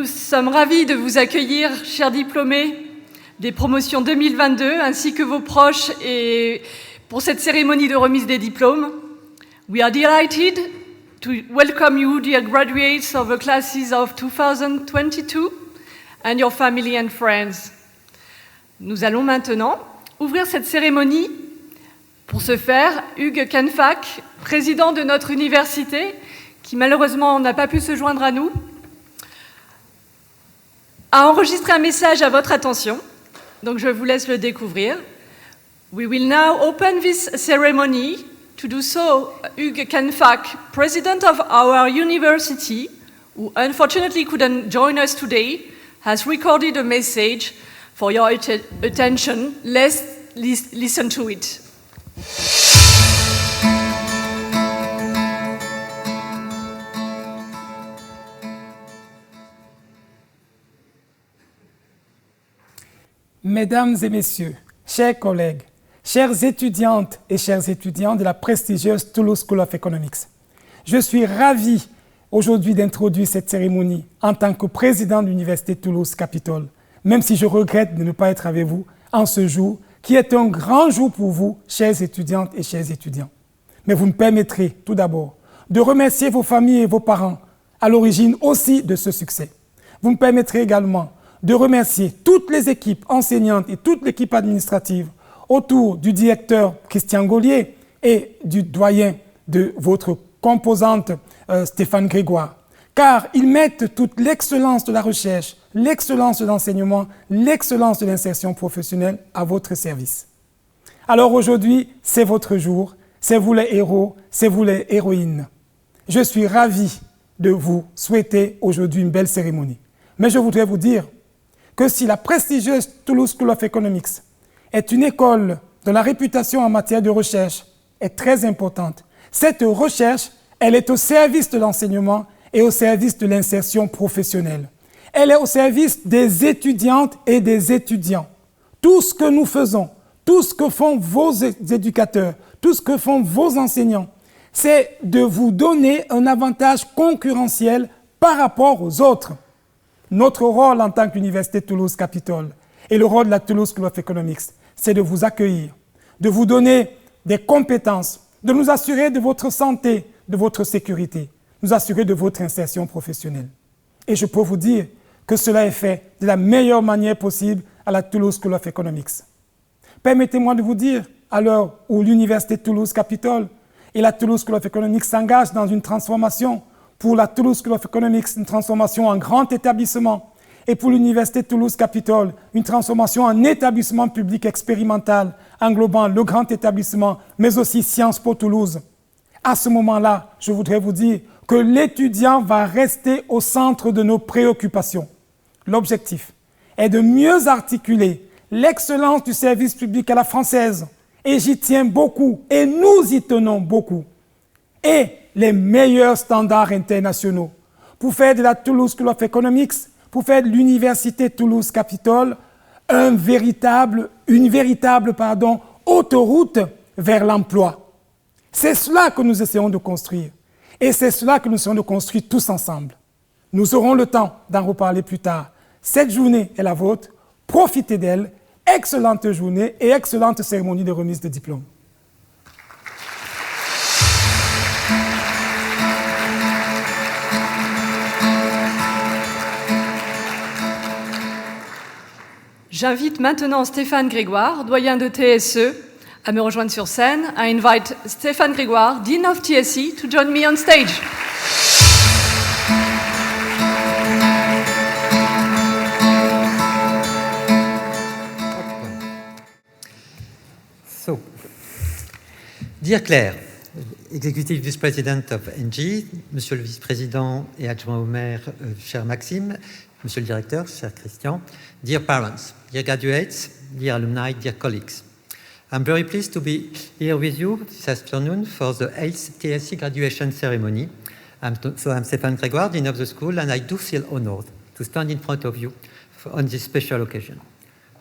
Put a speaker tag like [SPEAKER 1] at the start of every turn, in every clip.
[SPEAKER 1] Nous sommes ravis de vous accueillir, chers diplômés des promotions 2022, ainsi que vos proches, et pour cette cérémonie de remise des diplômes. We are delighted to welcome you, dear graduates of the classes of 2022, and your family and friends. Nous allons maintenant ouvrir cette cérémonie. Pour ce faire, Hugues Kenfac, président de notre université, qui malheureusement n'a pas pu se joindre à nous, a enregistré un message à votre attention. Donc je vous laisse le découvrir. We will now open this ceremony. To do so, Hugues Kenfac, president of our university, who unfortunately couldn't join us today, has recorded a message for your attention. Let's listen to it.
[SPEAKER 2] Mesdames et messieurs, chers collègues, chères étudiantes et chers étudiants de la prestigieuse Toulouse School of Economics, je suis ravi aujourd'hui d'introduire cette cérémonie en tant que président de l'Université Toulouse Capitole, même si je regrette de ne pas être avec vous en ce jour qui est un grand jour pour vous, chères étudiantes et chers étudiants. Mais vous me permettrez tout d'abord de remercier vos familles et vos parents à l'origine aussi de ce succès. Vous me permettrez également de remercier toutes les équipes enseignantes et toute l'équipe administrative autour du directeur Christian Gaulier et du doyen de votre composante Stéphane Grégoire, car ils mettent toute l'excellence de la recherche, l'excellence de l'enseignement, l'excellence de l'insertion professionnelle à votre service. Alors aujourd'hui, c'est votre jour, c'est vous les héros, c'est vous les héroïnes. Je suis ravi de vous souhaiter aujourd'hui une belle cérémonie. Mais je voudrais vous dire que si la prestigieuse Toulouse School of Economics est une école dont la réputation en matière de recherche est très importante, cette recherche, elle est au service de l'enseignement et au service de l'insertion professionnelle. Elle est au service des étudiantes et des étudiants. Tout ce que nous faisons, tout ce que font vos éducateurs, tout ce que font vos enseignants, c'est de vous donner un avantage concurrentiel par rapport aux autres. Notre rôle en tant qu'Université Toulouse Capitole et le rôle de la Toulouse School of Economics, c'est de vous accueillir, de vous donner des compétences, de nous assurer de votre santé, de votre sécurité, nous assurer de votre insertion professionnelle. Et je peux vous dire que cela est fait de la meilleure manière possible à la Toulouse School of Economics. Permettez-moi de vous dire, à l'heure où l'Université Toulouse Capitole et la Toulouse School of Economics s'engagent dans une transformation, pour la Toulouse School of Economics, une transformation en grand établissement, et pour l'Université Toulouse Capitole, une transformation en établissement public expérimental, englobant le grand établissement, mais aussi Sciences Po Toulouse. À ce moment-là, je voudrais vous dire que l'étudiant va rester au centre de nos préoccupations. L'objectif est de mieux articuler l'excellence du service public à la française, et j'y tiens beaucoup, et nous y tenons beaucoup, et les meilleurs standards internationaux pour faire de la Toulouse School of Economics, pour faire de l'Université Toulouse Capitole une véritable autoroute vers l'emploi. C'est cela que nous essayons de construire. Et c'est cela que nous essayons de construire tous ensemble. Nous aurons le temps d'en reparler plus tard. Cette journée est la vôtre. Profitez d'elle. Excellente journée et excellente cérémonie de remise de diplôme.
[SPEAKER 1] J'invite maintenant Stéphane Grégoire, doyen de TSE, à me rejoindre sur scène. I invite Stéphane Grégoire, Dean of TSE, to join me on stage.
[SPEAKER 3] So, dear Claire, Executive Vice President of Engie, Monsieur le Vice-président et adjoint au maire, cher Maxime, Monsieur le Directeur, cher Christian, dear parents, dear graduates, dear alumni, dear colleagues. I'm very pleased to be here with you this afternoon for the 8th TSE Graduation Ceremony. I'm Stéphane Grégoire, Dean of the School, and I do feel honored to stand in front of you on this special occasion.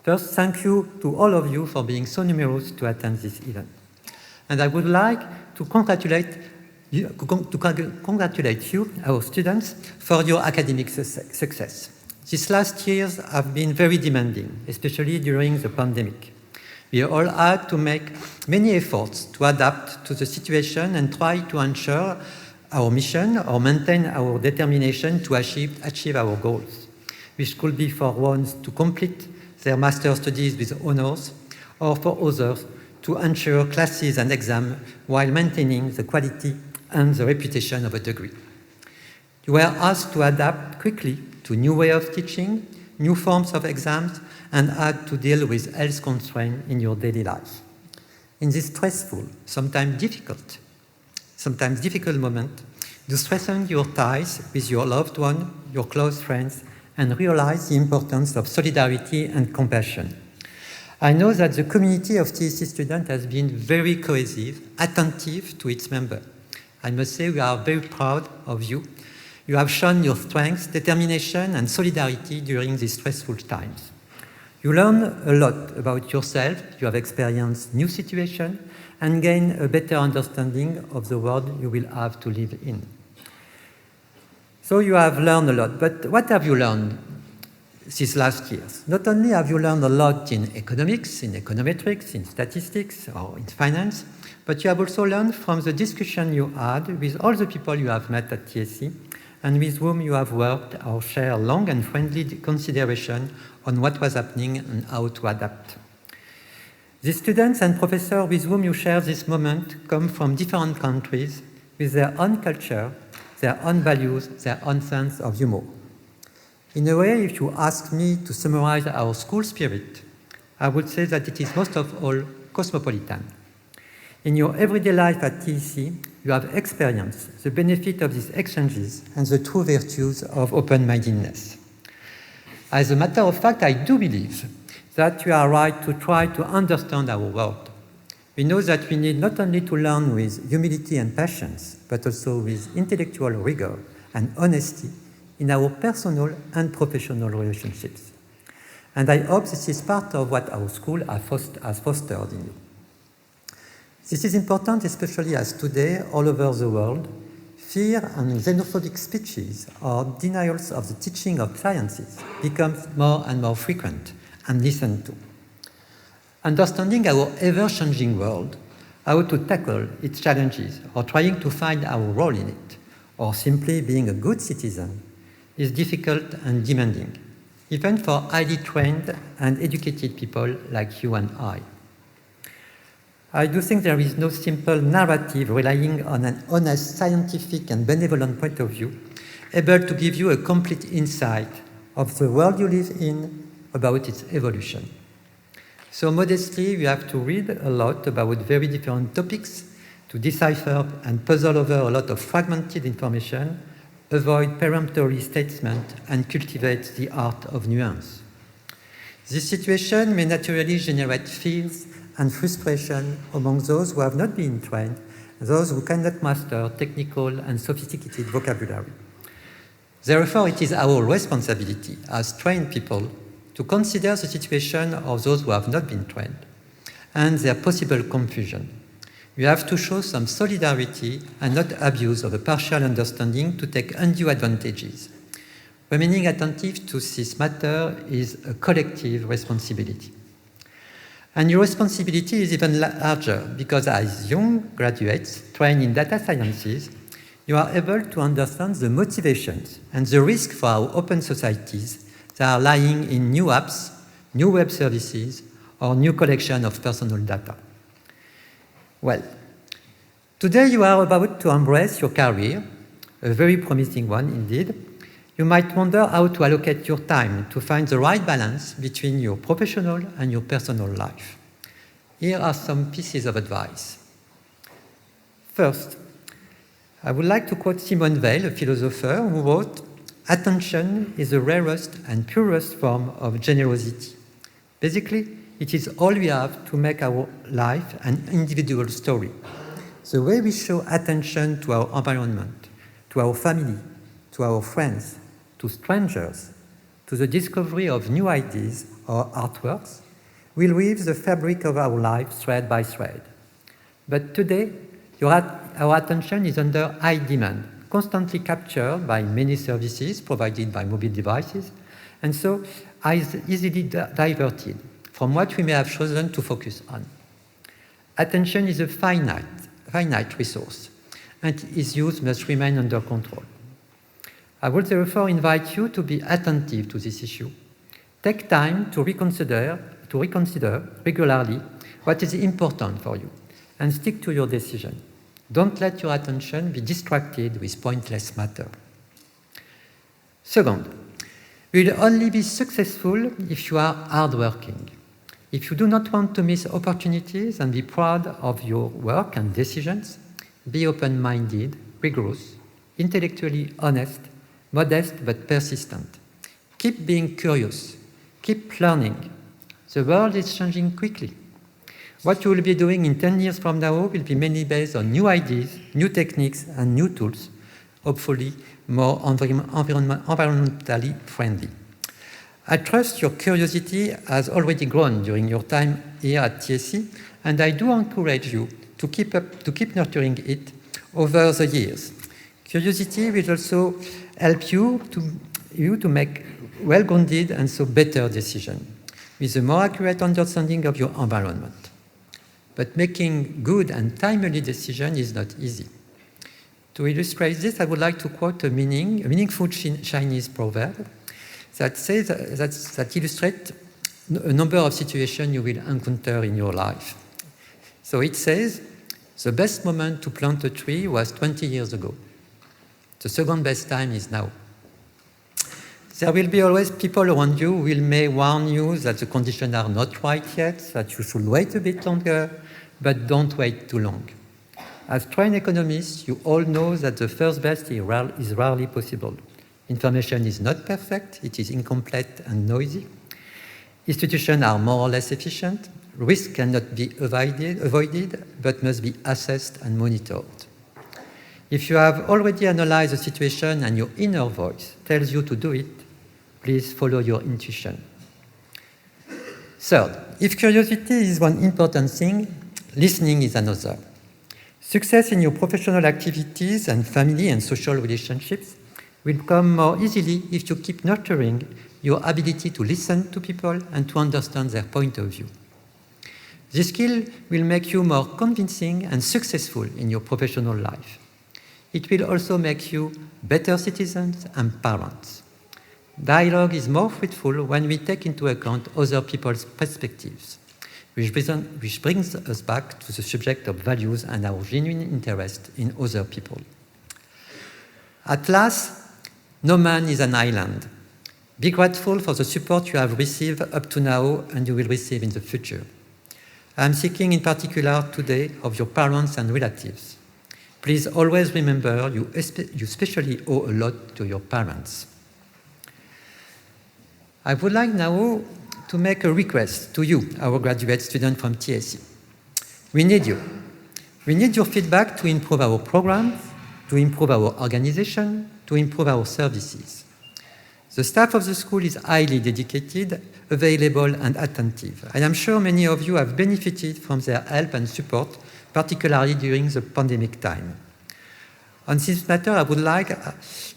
[SPEAKER 3] First, thank you to all of you for being so numerous to attend this event. And I would like to congratulate congratulate you, our students, for your academic success. These last years have been very demanding, especially during the pandemic. We all had to make many efforts to adapt to the situation and try to ensure our mission or maintain our determination to achieve our goals, which could be for ones to complete their master's studies with honors, or for others to ensure classes and exams while maintaining the quality and the reputation of a degree. You were asked to adapt quickly to new way of teaching, new forms of exams, and had to deal with health constraints in your daily life. In this stressful, sometimes difficult moment, you strengthen your ties with your loved one, your close friends, and realize the importance of solidarity and compassion. I know that the community of TSE students has been very cohesive, attentive to its members. I must say we are very proud of you. You have shown your strength, determination, and solidarity during these stressful times. You learn a lot about yourself, you have experienced new situations, and gain a better understanding of the world you will have to live in. So you have learned a lot, but what have you learned these last years? Not only have you learned a lot in economics, in econometrics, in statistics, or in finance, but you have also learned from the discussion you had with all the people you have met at TSE and with whom you have worked or shared long and friendly consideration on what was happening and how to adapt. The students and professors with whom you share this moment come from different countries with their own culture, their own values, their own sense of humor. In a way, if you ask me to summarize our school spirit, I would say that it is most of all cosmopolitan. In your everyday life at TSE, you have experienced the benefit of these exchanges and the true virtues of open-mindedness. As a matter of fact, I do believe that you are right to try to understand our world. We know that we need not only to learn with humility and patience, but also with intellectual rigor and honesty in our personal and professional relationships. And I hope this is part of what our school has fostered in you. This is important, especially as today, all over the world, fear and xenophobic speeches or denials of the teaching of sciences becomes more and more frequent and listened to. Understanding our ever-changing world, how to tackle its challenges, or trying to find our role in it, or simply being a good citizen, is difficult and demanding, even for highly trained and educated people like you and I. I do think there is no simple narrative relying on an honest, scientific, and benevolent point of view, able to give you a complete insight of the world you live in, about its evolution. So modestly, you have to read a lot about very different topics to decipher and puzzle over a lot of fragmented information, avoid peremptory statement, and cultivate the art of nuance. This situation may naturally generate fears and frustration among those who have not been trained, those who cannot master technical and sophisticated vocabulary. Therefore, it is our responsibility as trained people to consider the situation of those who have not been trained and their possible confusion. We have to show some solidarity and not abuse of a partial understanding to take undue advantages. Remaining attentive to this matter is a collective responsibility. And your responsibility is even larger because as young graduates trained in data sciences, you are able to understand the motivations and the risk for our open societies that are lying in new apps, new web services, or new collection of personal data. Well, today you are about to embrace your career, a very promising one indeed. You might wonder how to allocate your time to find the right balance between your professional and your personal life. Here are some pieces of advice. First, I would like to quote Simone Weil, a philosopher, who wrote, "Attention is the rarest and purest form of generosity. Basically, it is all we have to make our life an individual story. The way we show attention to our environment, to our family, to our friends, to strangers, to the discovery of new ideas or artworks, will weave the fabric of our life thread by thread. But today, Our attention is under high demand, constantly captured by many services provided by mobile devices, and so is easily diverted from what we may have chosen to focus on. Attention is a finite resource, and its use must remain under control. I would therefore invite you to be attentive to this issue. Take time to reconsider regularly what is important for you, and stick to your decision. Don't let your attention be distracted with pointless matter. Second, you will only be successful if you are hardworking. If you do not want to miss opportunities and be proud of your work and decisions, be open-minded, rigorous, intellectually honest, modest but persistent. Keep being curious. Keep learning. The world is changing quickly. What you will be doing in 10 years from now will be mainly based on new ideas, new techniques, and new tools, hopefully more environmentally friendly. I trust your curiosity has already grown during your time here at TSE, and I do encourage you to keep nurturing it over the years. Curiosity will also help you to make well-grounded and so better decisions, with a more accurate understanding of your environment. But making good and timely decisions is not easy. To illustrate this, I would like to quote a meaningful Chinese proverb that illustrates a number of situations you will encounter in your life. So it says, the best moment to plant a tree was 20 years ago. The second best time is now. There will be always people around you who may warn you that the conditions are not right yet, that you should wait a bit longer, but don't wait too long. As trained economists, you all know that the first best is rarely possible. Information is not perfect, it is incomplete and noisy. Institutions are more or less efficient. Risk cannot be avoided, but must be assessed and monitored. If you have already analyzed the situation and your inner voice tells you to do it, please follow your intuition. Third, if curiosity is one important thing, listening is another. Success in your professional activities and family and social relationships will come more easily if you keep nurturing your ability to listen to people and to understand their point of view. This skill will make you more convincing and successful in your professional life. It will also make you better citizens and parents. Dialogue is more fruitful when we take into account other people's perspectives, which brings us back to the subject of values and our genuine interest in other people. At last, no man is an island. Be grateful for the support you have received up to now and you will receive in the future. I am thinking in particular today of your parents and relatives. Please always remember you especially owe a lot to your parents. I would like now to make a request to you, our graduate students from TSE. We need you. We need your feedback to improve our programs, to improve our organization, to improve our services. The staff of the school is highly dedicated, available and attentive. I am sure many of you have benefited from their help and support, particularly during the pandemic time. On this matter, I would like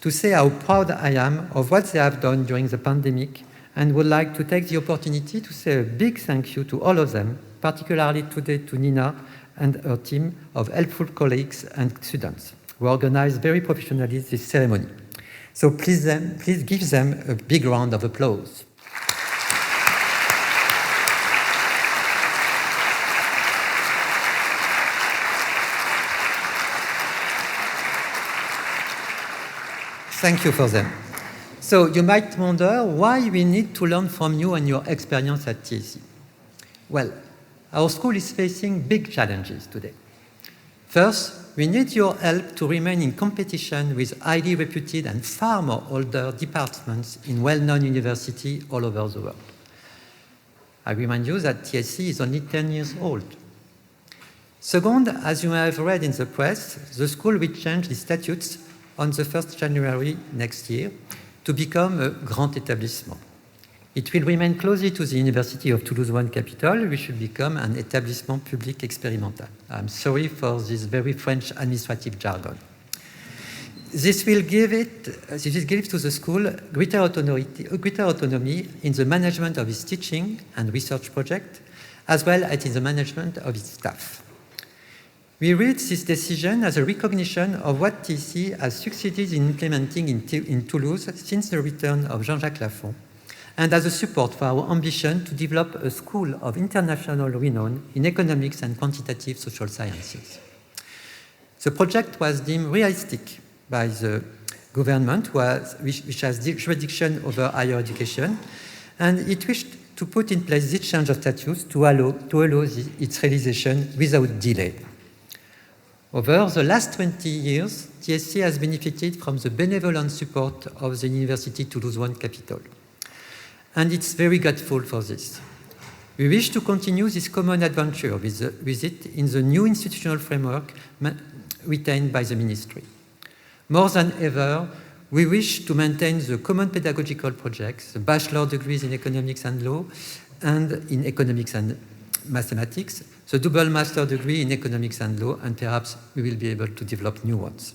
[SPEAKER 3] to say how proud I am of what they have done during the pandemic and would like to take the opportunity to say a big thank you to all of them, particularly today to Nina and her team of helpful colleagues and students who organized very professionally this ceremony. So please give them a big round of applause. Thank you for them. So you might wonder why we need to learn from you and your experience at TSE. Well, our school is facing big challenges today. First, we need your help to remain in competition with highly reputed and far more older departments in well-known universities all over the world. I remind you that TSE is only 10 years old. Second, as you may have read in the press, the school will change the statutes on the 1st January next year to become a grand établissement. It will remain closely to the University of Toulouse One capital, which should become an établissement public expérimental. I'm sorry for this very French administrative jargon. This will give to the school greater autonomy in the management of its teaching and research project, as well as in the management of its staff. We read this decision as a recognition of what TSE has succeeded in implementing in Toulouse since the return of Jean-Jacques Lafont, and as a support for our ambition to develop a school of international renown in economics and quantitative social sciences. The project was deemed realistic by the government, which has jurisdiction over higher education, and it wished to put in place this change of status to allow its realization without delay. Over the last 20 years, TSE has benefited from the benevolent support of the University Toulouse One capital, and it's very grateful for this. We wish to continue this common adventure with it in the new institutional framework retained by the Ministry. More than ever, we wish to maintain the common pedagogical projects, the bachelor degrees in economics and law, and in economics and mathematics, the double master degree in economics and law, and perhaps we will be able to develop new ones.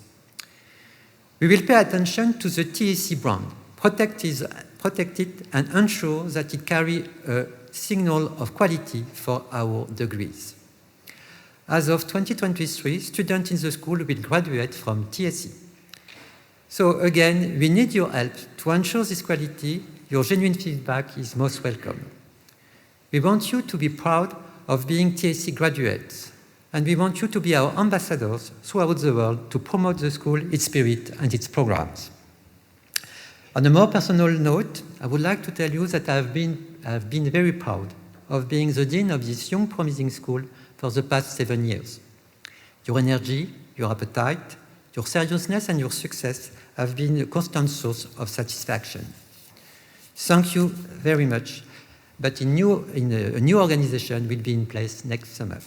[SPEAKER 3] We will pay attention to the TSE brand, protect it and ensure that it carries a signal of quality for our degrees. As of 2023, students in the school will graduate from TSE. So again, we need your help to ensure this quality. Your genuine feedback is most welcome. We want you to be proud of being TSE graduates, and we want you to be our ambassadors throughout the world to promote the school, its spirit, and its programs. On a more personal note, I would like to tell you that I have been very proud of being the dean of this young, promising school for the past 7 years. Your energy, your appetite, your seriousness, and your success have been a constant source of satisfaction. Thank you very much. But a new organization will be in place next summer.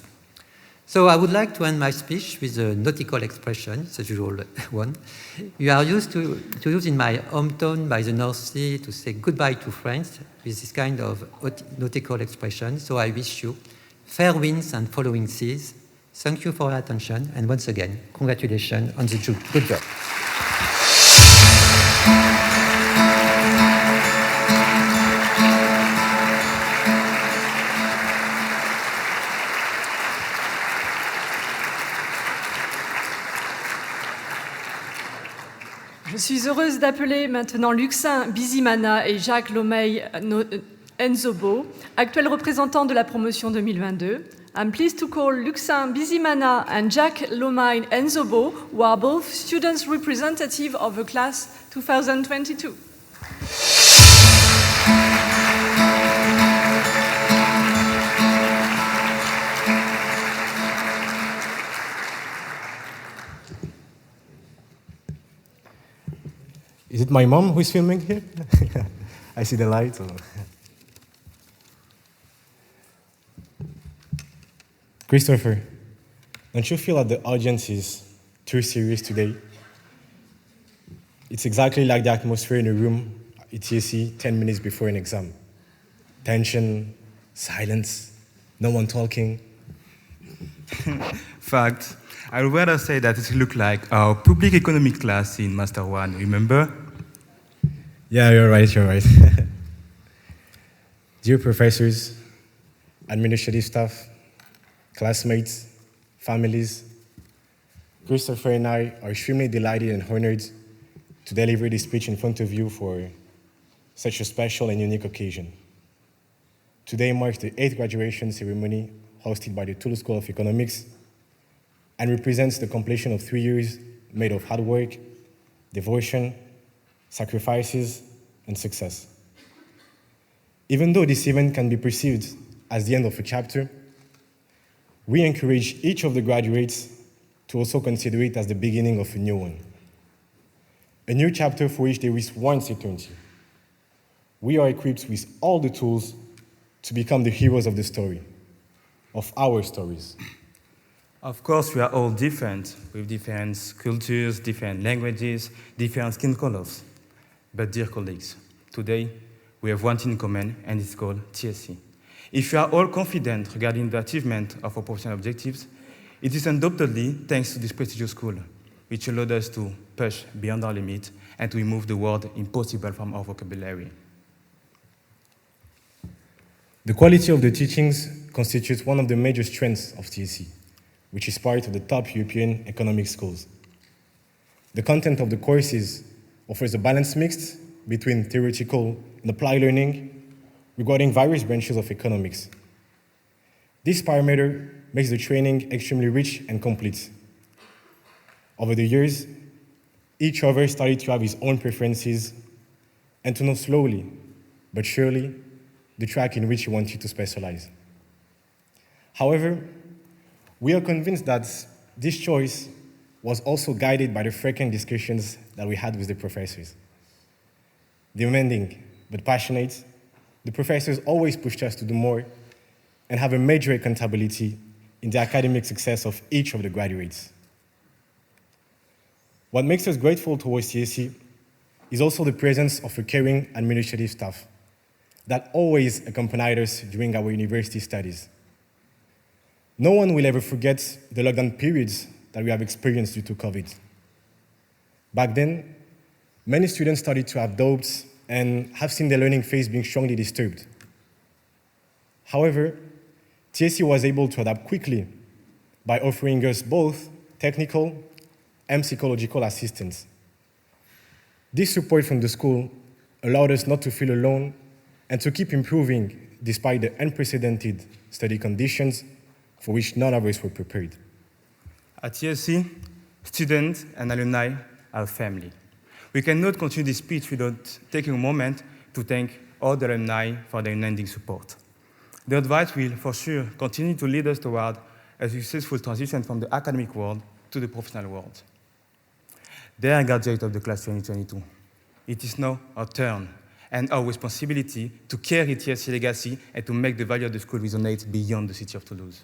[SPEAKER 3] So I would like to end my speech with a nautical expression, the usual one. You are used to use in my hometown by the North Sea to say goodbye to friends with this kind of nautical expression. So I wish you fair winds and following seas. Thank you for your attention, and once again, congratulations on the good job.
[SPEAKER 1] Je suis heureuse d'appeler maintenant Luxin Bizimana et Jacques Lomeil Nzobo, actuels représentants de la promotion 2022. I'm pleased to call Luxin Bizimana and Jacques Lomeil Nzobo, who are both students representative of the class 2022.
[SPEAKER 4] Is it my mom who is filming here? I see the light. Christopher, don't you feel that the audience is too serious today? It's exactly like the atmosphere in a room at TSE 10 minutes before an exam. Tension, silence, no one talking.
[SPEAKER 5] Fact, I'd rather say that it looked like our public economic class in Master 1, remember?
[SPEAKER 4] Yeah, you're right. Dear professors, administrative staff, classmates, families, Christopher and I are extremely delighted and honored to deliver this speech in front of you for such a special and unique occasion. Today marks the 8th graduation ceremony hosted by the Toulouse School of Economics and represents the completion of 3 years made of hard work, devotion, sacrifices, and success. Even though this event can be perceived as the end of a chapter, we encourage each of the graduates to also consider it as the beginning of a new one. A new chapter for which there is one certainty. We are equipped with all the tools to become the heroes of the story, of our stories.
[SPEAKER 5] Of course, we are all different, with different cultures, different languages, different skin colors. But dear colleagues, today We have one thing in common, and it's called TSE. If you are all confident regarding the achievement of our professional objectives, it is undoubtedly thanks to this prestigious school, which allowed us to push beyond our limit and to remove the word impossible from our vocabulary.
[SPEAKER 4] The quality of the teachings constitutes one of the major strengths of TSE, which is part of the top European economic schools. The content of the courses offers a balanced mix between theoretical and applied learning regarding various branches of economics. This parameter makes the training extremely rich and complete. Over the years, each of us started to have his own preferences and to know slowly but surely the track in which he wanted to specialize. However, we are convinced that this choice was also guided by the frequent discussions that we had with the professors. Demanding but passionate, the professors always pushed us to do more and have a major accountability in the academic success of each of the graduates. What makes us grateful towards TSE is also the presence of a caring administrative staff that always accompanied us during our university studies. No one will ever forget the lockdown periods that we have experienced due to COVID. Back then, many students started to have doubts and have seen their learning phase being strongly disturbed. However, TSE was able to adapt quickly by offering us both technical and psychological assistance. This support from the school allowed us not to feel alone and to keep improving despite the unprecedented study conditions for which none of us were prepared.
[SPEAKER 5] At TSE, students and alumni are family. We cannot continue this speech without taking a moment to thank all the alumni for their unending support. The advice will, for sure, continue to lead us toward a successful transition from the academic world to the professional world. Dear graduates of the class 2022, it is now our turn and our responsibility to carry TSE legacy and to make the value of the school resonate beyond the city of Toulouse.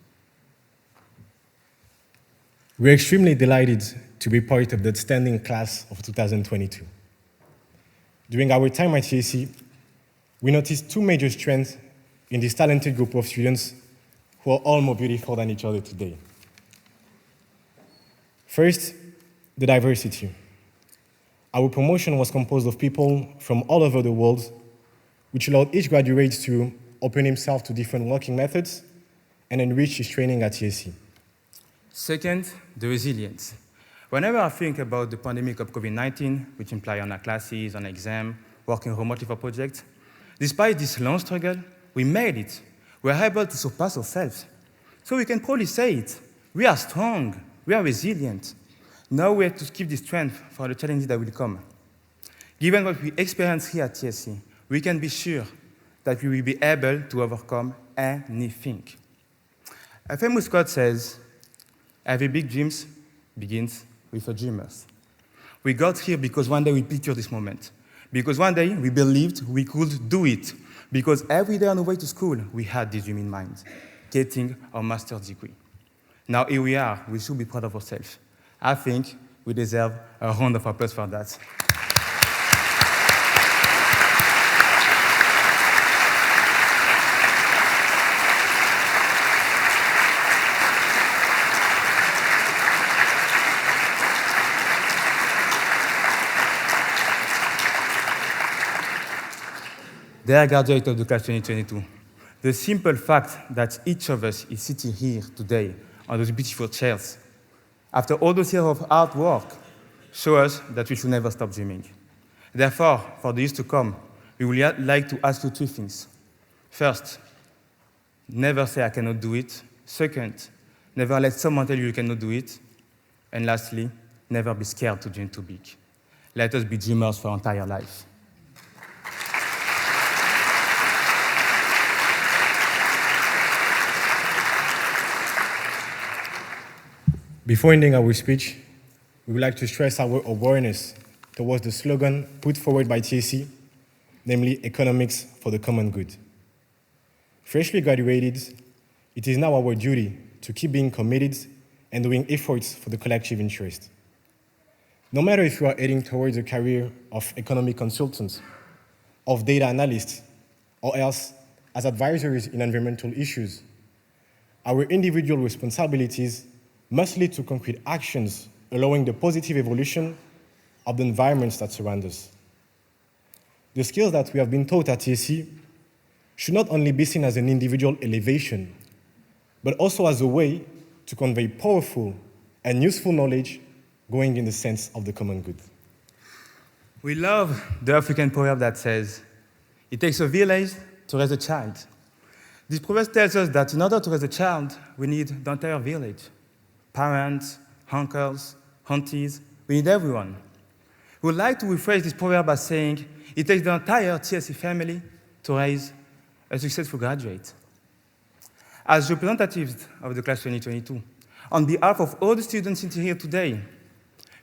[SPEAKER 4] We're extremely delighted to be part of the outstanding class of 2022. During our time at TSE, we noticed two major strengths in this talented group of students who are all more beautiful than each other today. First, the diversity. Our promotion was composed of people from all over the world, which allowed each graduate to open himself to different working methods and enrich his training at TSE.
[SPEAKER 5] Second, the resilience. Whenever I think about the pandemic of COVID-19, which implies on our classes, on exam, working remotely for projects, despite this long struggle, we made it. We are able to surpass ourselves. So we can probably say it. We are strong. We are resilient. Now we have to keep this strength for the challenges that will come. Given what we experience here at TSE, we can be sure that we will be able to overcome anything. A famous quote says, "Every big dream begins with a dreamers." We got here because one day we pictured this moment. Because one day we believed we could do it. Because every day on the way to school, we had this dream in mind, getting our master's degree. Now here we are, we should be proud of ourselves. I think we deserve a round of applause for that. Dear graduates of the class 2022, the simple fact that each of us is sitting here today on those beautiful chairs, after all those years of hard work, shows us that we should never stop dreaming. Therefore, for the years to come, we would like to ask you two things. First, never say I cannot do it. Second, never let someone tell you you cannot do it. And lastly, never be scared to dream too big. Let us be dreamers for our entire life.
[SPEAKER 4] Before ending our speech, we would like to stress our awareness towards the slogan put forward by TSE, namely economics for the common good. Freshly graduated, it is now our duty to keep being committed and doing efforts for the collective interest. No matter if you are heading towards a career of economic consultants, of data analysts, or else as advisories in environmental issues. Our individual responsibilities must lead to concrete actions allowing the positive evolution of the environments that surround us. The skills that we have been taught at TSE should not only be seen as an individual elevation, but also as a way to convey powerful and useful knowledge going in the sense of the common good.
[SPEAKER 5] We love the African proverb that says, "It takes a village to raise a child." This proverb tells us that in order to raise a child, we need the entire village. Parents, uncles, aunties, we need everyone. We would like to rephrase this proverb by saying, it takes the entire TSE family to raise a successful graduate. As representatives of the class 2022, on behalf of all the students sitting here today,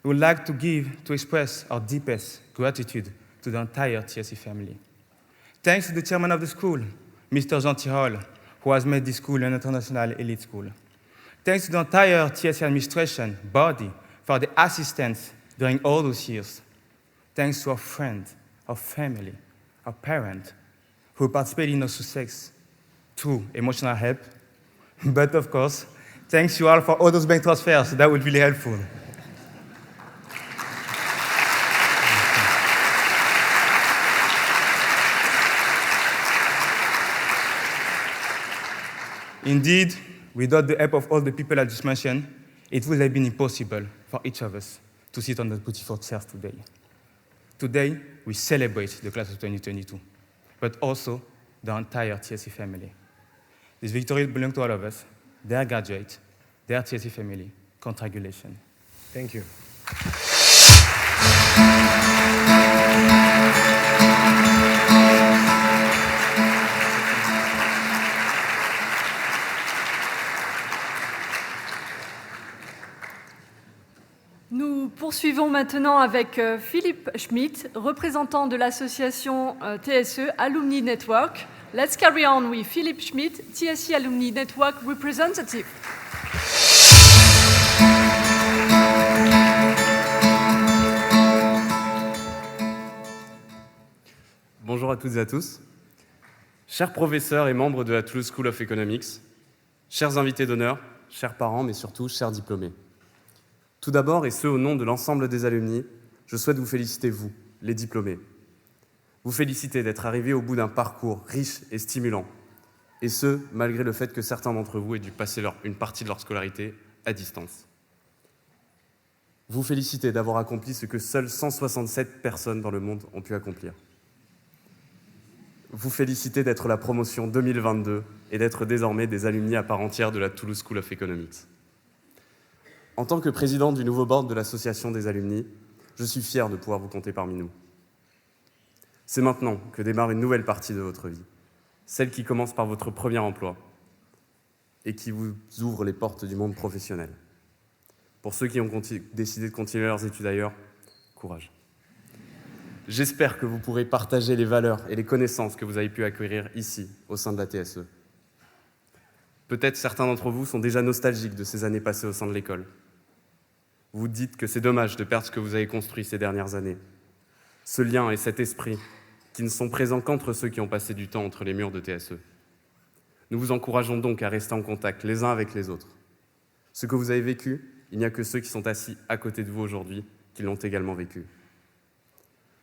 [SPEAKER 5] we would like to express our deepest gratitude to the entire TSE family. Thanks to the chairman of the school, Mr. Jean Tirole, who has made this school an international elite school. Thanks to the entire TSE administration body for the assistance during all those years. Thanks to our friends, our family, our parents, who participated in our success through emotional help. But of course, thanks you all for all those bank transfers. That would be really helpful. Indeed, without the help of all the people I just mentioned, it would have been impossible for each of us to sit on the beautiful chairs today. Today, we celebrate the class of 2022, but also the entire TSE family. This victory belongs to all of us, their graduates, their TSE family. Congratulations.
[SPEAKER 4] Thank you.
[SPEAKER 1] Nous poursuivons maintenant avec Philippe Schmidt, représentant de l'association TSE Alumni Network. Let's carry on with Philippe Schmidt, TSE Alumni Network representative.
[SPEAKER 6] Bonjour à toutes et à tous. Chers professeurs et membres de la Toulouse School of Economics, chers invités d'honneur, chers parents, mais surtout chers diplômés. Tout d'abord, et ce au nom de l'ensemble des alumni, je souhaite vous féliciter, vous, les diplômés. Vous féliciter d'être arrivés au bout d'un parcours riche et stimulant, et ce, malgré le fait que certains d'entre vous aient dû passer une partie de leur scolarité à distance. Vous féliciter d'avoir accompli ce que seules 167 personnes dans le monde ont pu accomplir. Vous féliciter d'être la promotion 2022 et d'être désormais des alumni à part entière de la Toulouse School of Economics. En tant que président du nouveau board de l'association des alumni, je suis fier de pouvoir vous compter parmi nous. C'est maintenant que démarre une nouvelle partie de votre vie, celle qui commence par votre premier emploi et qui vous ouvre les portes du monde professionnel. Pour ceux qui ont décidé de continuer leurs études ailleurs, courage. J'espère que vous pourrez partager les valeurs et les connaissances que vous avez pu acquérir ici, au sein de la TSE. Peut-être certains d'entre vous sont déjà nostalgiques de ces années passées au sein de l'école. Vous dites que c'est dommage de perdre ce que vous avez construit ces dernières années. Ce lien et cet esprit qui ne sont présents qu'entre ceux qui ont passé du temps entre les murs de TSE. Nous vous encourageons donc à rester en contact les uns avec les autres. Ce que vous avez vécu, il n'y a que ceux qui sont assis à côté de vous aujourd'hui qui l'ont également vécu.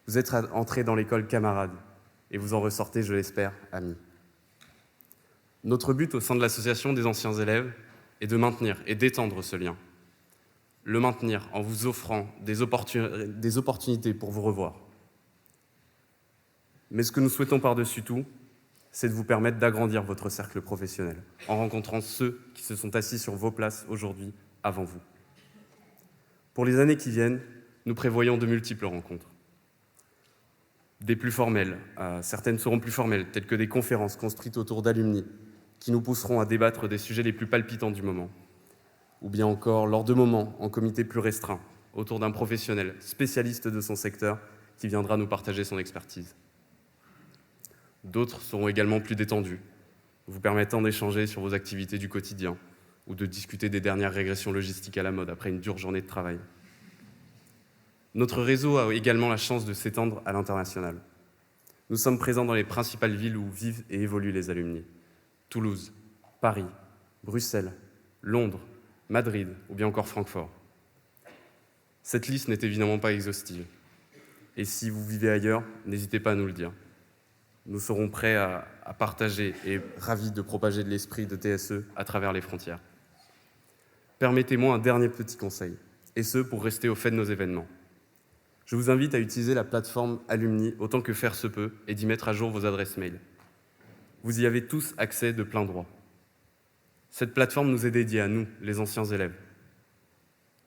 [SPEAKER 6] Vous êtes entrés dans l'école camarades et vous en ressortez, je l'espère, amis. Notre but au sein de l'association des anciens élèves est de maintenir et d'étendre ce lien. Le maintenir en vous offrant des opportunités pour vous revoir. Mais ce que nous souhaitons par-dessus tout, c'est de vous permettre d'agrandir votre cercle professionnel en rencontrant ceux qui se sont assis sur vos places aujourd'hui avant vous. Pour les années qui viennent, nous prévoyons de multiples rencontres. Des plus formelles, certaines seront plus formelles, telles que des conférences construites autour d'alumni, qui nous pousseront à débattre des sujets les plus palpitants du moment, ou bien encore lors de moments en comité plus restreint, autour d'un professionnel spécialiste de son secteur qui viendra nous partager son expertise. D'autres seront également plus détendus, vous permettant d'échanger sur vos activités du quotidien ou de discuter des dernières régressions logistiques à la mode après une dure journée de travail. Notre réseau a également la chance de s'étendre à l'international. Nous sommes présents dans les principales villes où vivent et évoluent les alumni. Toulouse, Paris, Bruxelles, Londres, Madrid ou bien encore Francfort. Cette liste n'est évidemment pas exhaustive. Et si vous vivez ailleurs, n'hésitez pas à nous le dire. Nous serons prêts à partager et ravis de propager de l'esprit de TSE à travers les frontières. Permettez-moi un dernier petit conseil, et ce pour rester au fait de nos événements. Je vous invite à utiliser la plateforme Alumni autant que faire se peut et d'y mettre à jour vos adresses mail. Vous y avez tous accès de plein droit. Cette plateforme nous est dédiée à nous, les anciens élèves.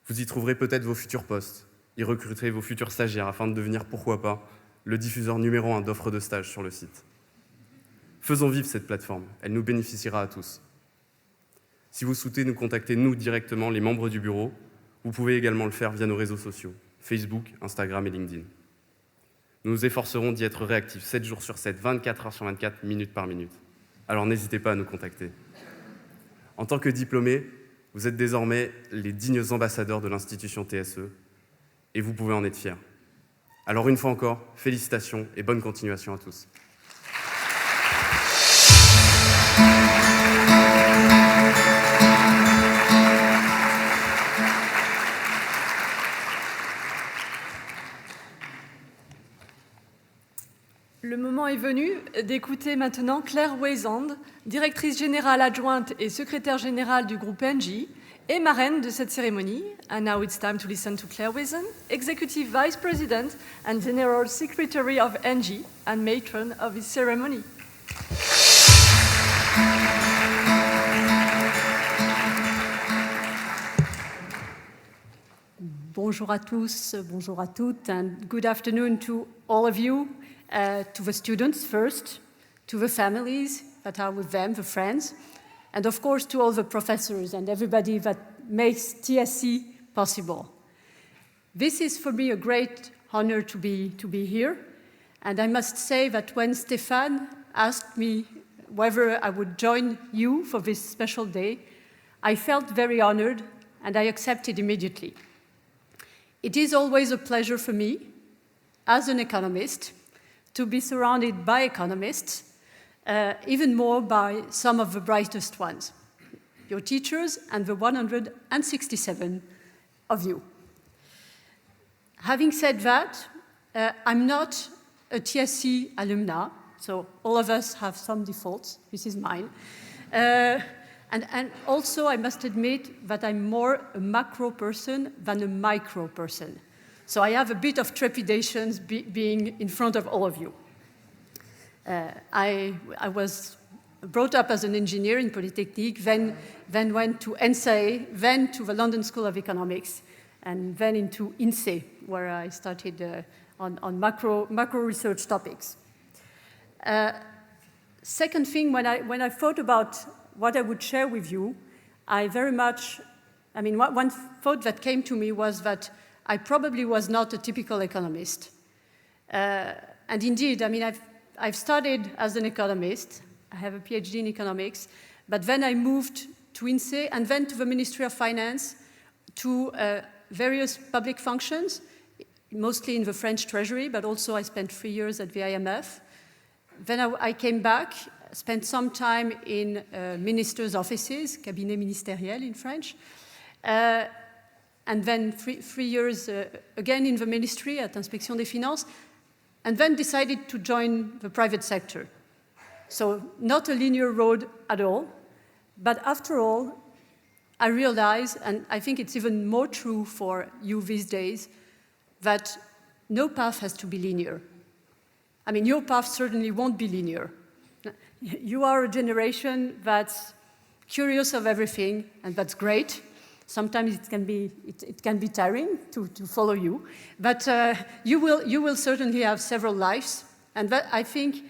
[SPEAKER 6] Vous y trouverez peut-être vos futurs postes, y recruterez vos futurs stagiaires afin de devenir, pourquoi pas, le diffuseur numéro 1 d'offres de stage sur le site. Faisons vivre cette plateforme, elle nous bénéficiera à tous. Si vous souhaitez nous contacter, nous, directement, les membres du bureau, vous pouvez également le faire via nos réseaux sociaux, Facebook, Instagram et LinkedIn. Nous nous efforcerons d'y être réactifs 7 jours sur 7, 24 heures sur 24, minute par minute. Alors n'hésitez pas à nous contacter. En tant que diplômés, vous êtes désormais les dignes ambassadeurs de l'institution TSE et vous pouvez en être fiers. Alors une fois encore, félicitations et bonne continuation à tous.
[SPEAKER 1] Le moment est venu d'écouter maintenant Claire Waysand, directrice générale adjointe et secrétaire générale du groupe Engie et marraine de cette cérémonie. And now it's time to listen to Claire Waysand, Executive Vice President and General Secretary of Engie and matron of this ceremony.
[SPEAKER 7] Bonjour à tous, bonjour à toutes, and good afternoon to all of you, to the students first, to the families that are with them, the friends, and of course to all the professors and everybody that makes TSE possible. This is for me a great honor to be here, and I must say that when Stéphane asked me whether I would join you for this special day, I felt very honored and I accepted immediately. It is always a pleasure for me, as an economist, to be surrounded by economists, even more by some of the brightest ones, your teachers and the 167 of you. Having said that, I'm not a TSE alumna, so all of us have some defaults. This is mine. And also, I must admit that I'm more a macro person than a micro person. So I have a bit of trepidations being in front of all of you. I was brought up as an engineer in Polytechnique, then went to NSAE, then to the London School of Economics, and then into INSEE, where I started on macro research topics. Second thing, when I thought about what I would share with you, one thought that came to me was that I probably was not a typical economist. And indeed, I've studied as an economist. I have a PhD in economics, but then I moved to INSEE and then to the Ministry of Finance, to various public functions, mostly in the French Treasury, but also I spent 3 years at the IMF. Then I came back, spent some time in ministers' offices, cabinet ministériel in French, and then three years again in the ministry at Inspection des Finances, and then decided to join the private sector. So not a linear road at all, but after all, I realize, and I think it's even more true for you these days, that no path has to be linear. Your path certainly won't be linear. You are a generation that's curious of everything, and that's great. Sometimes it can be tiring to follow you, but you will certainly have several lives, and that, I think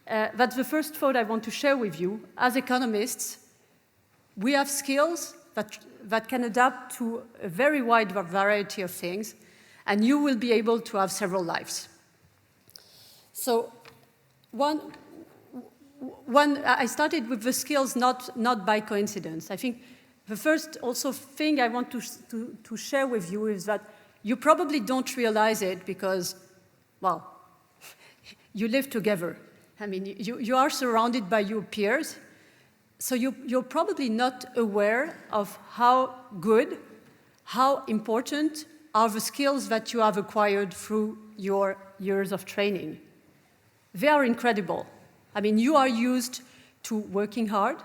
[SPEAKER 7] that's the first thought I want to share with you. As economists, we have skills that can adapt to a very wide variety of things, and you will be able to have several lives. So I started with the skills not by coincidence. I think the first also thing I want to share with you is that you probably don't realize it because, well, you live together. I mean, you are surrounded by your peers, so you're probably not aware of how good, how important are the skills that you have acquired through your years of training. They are incredible. I mean, you are used to working hard,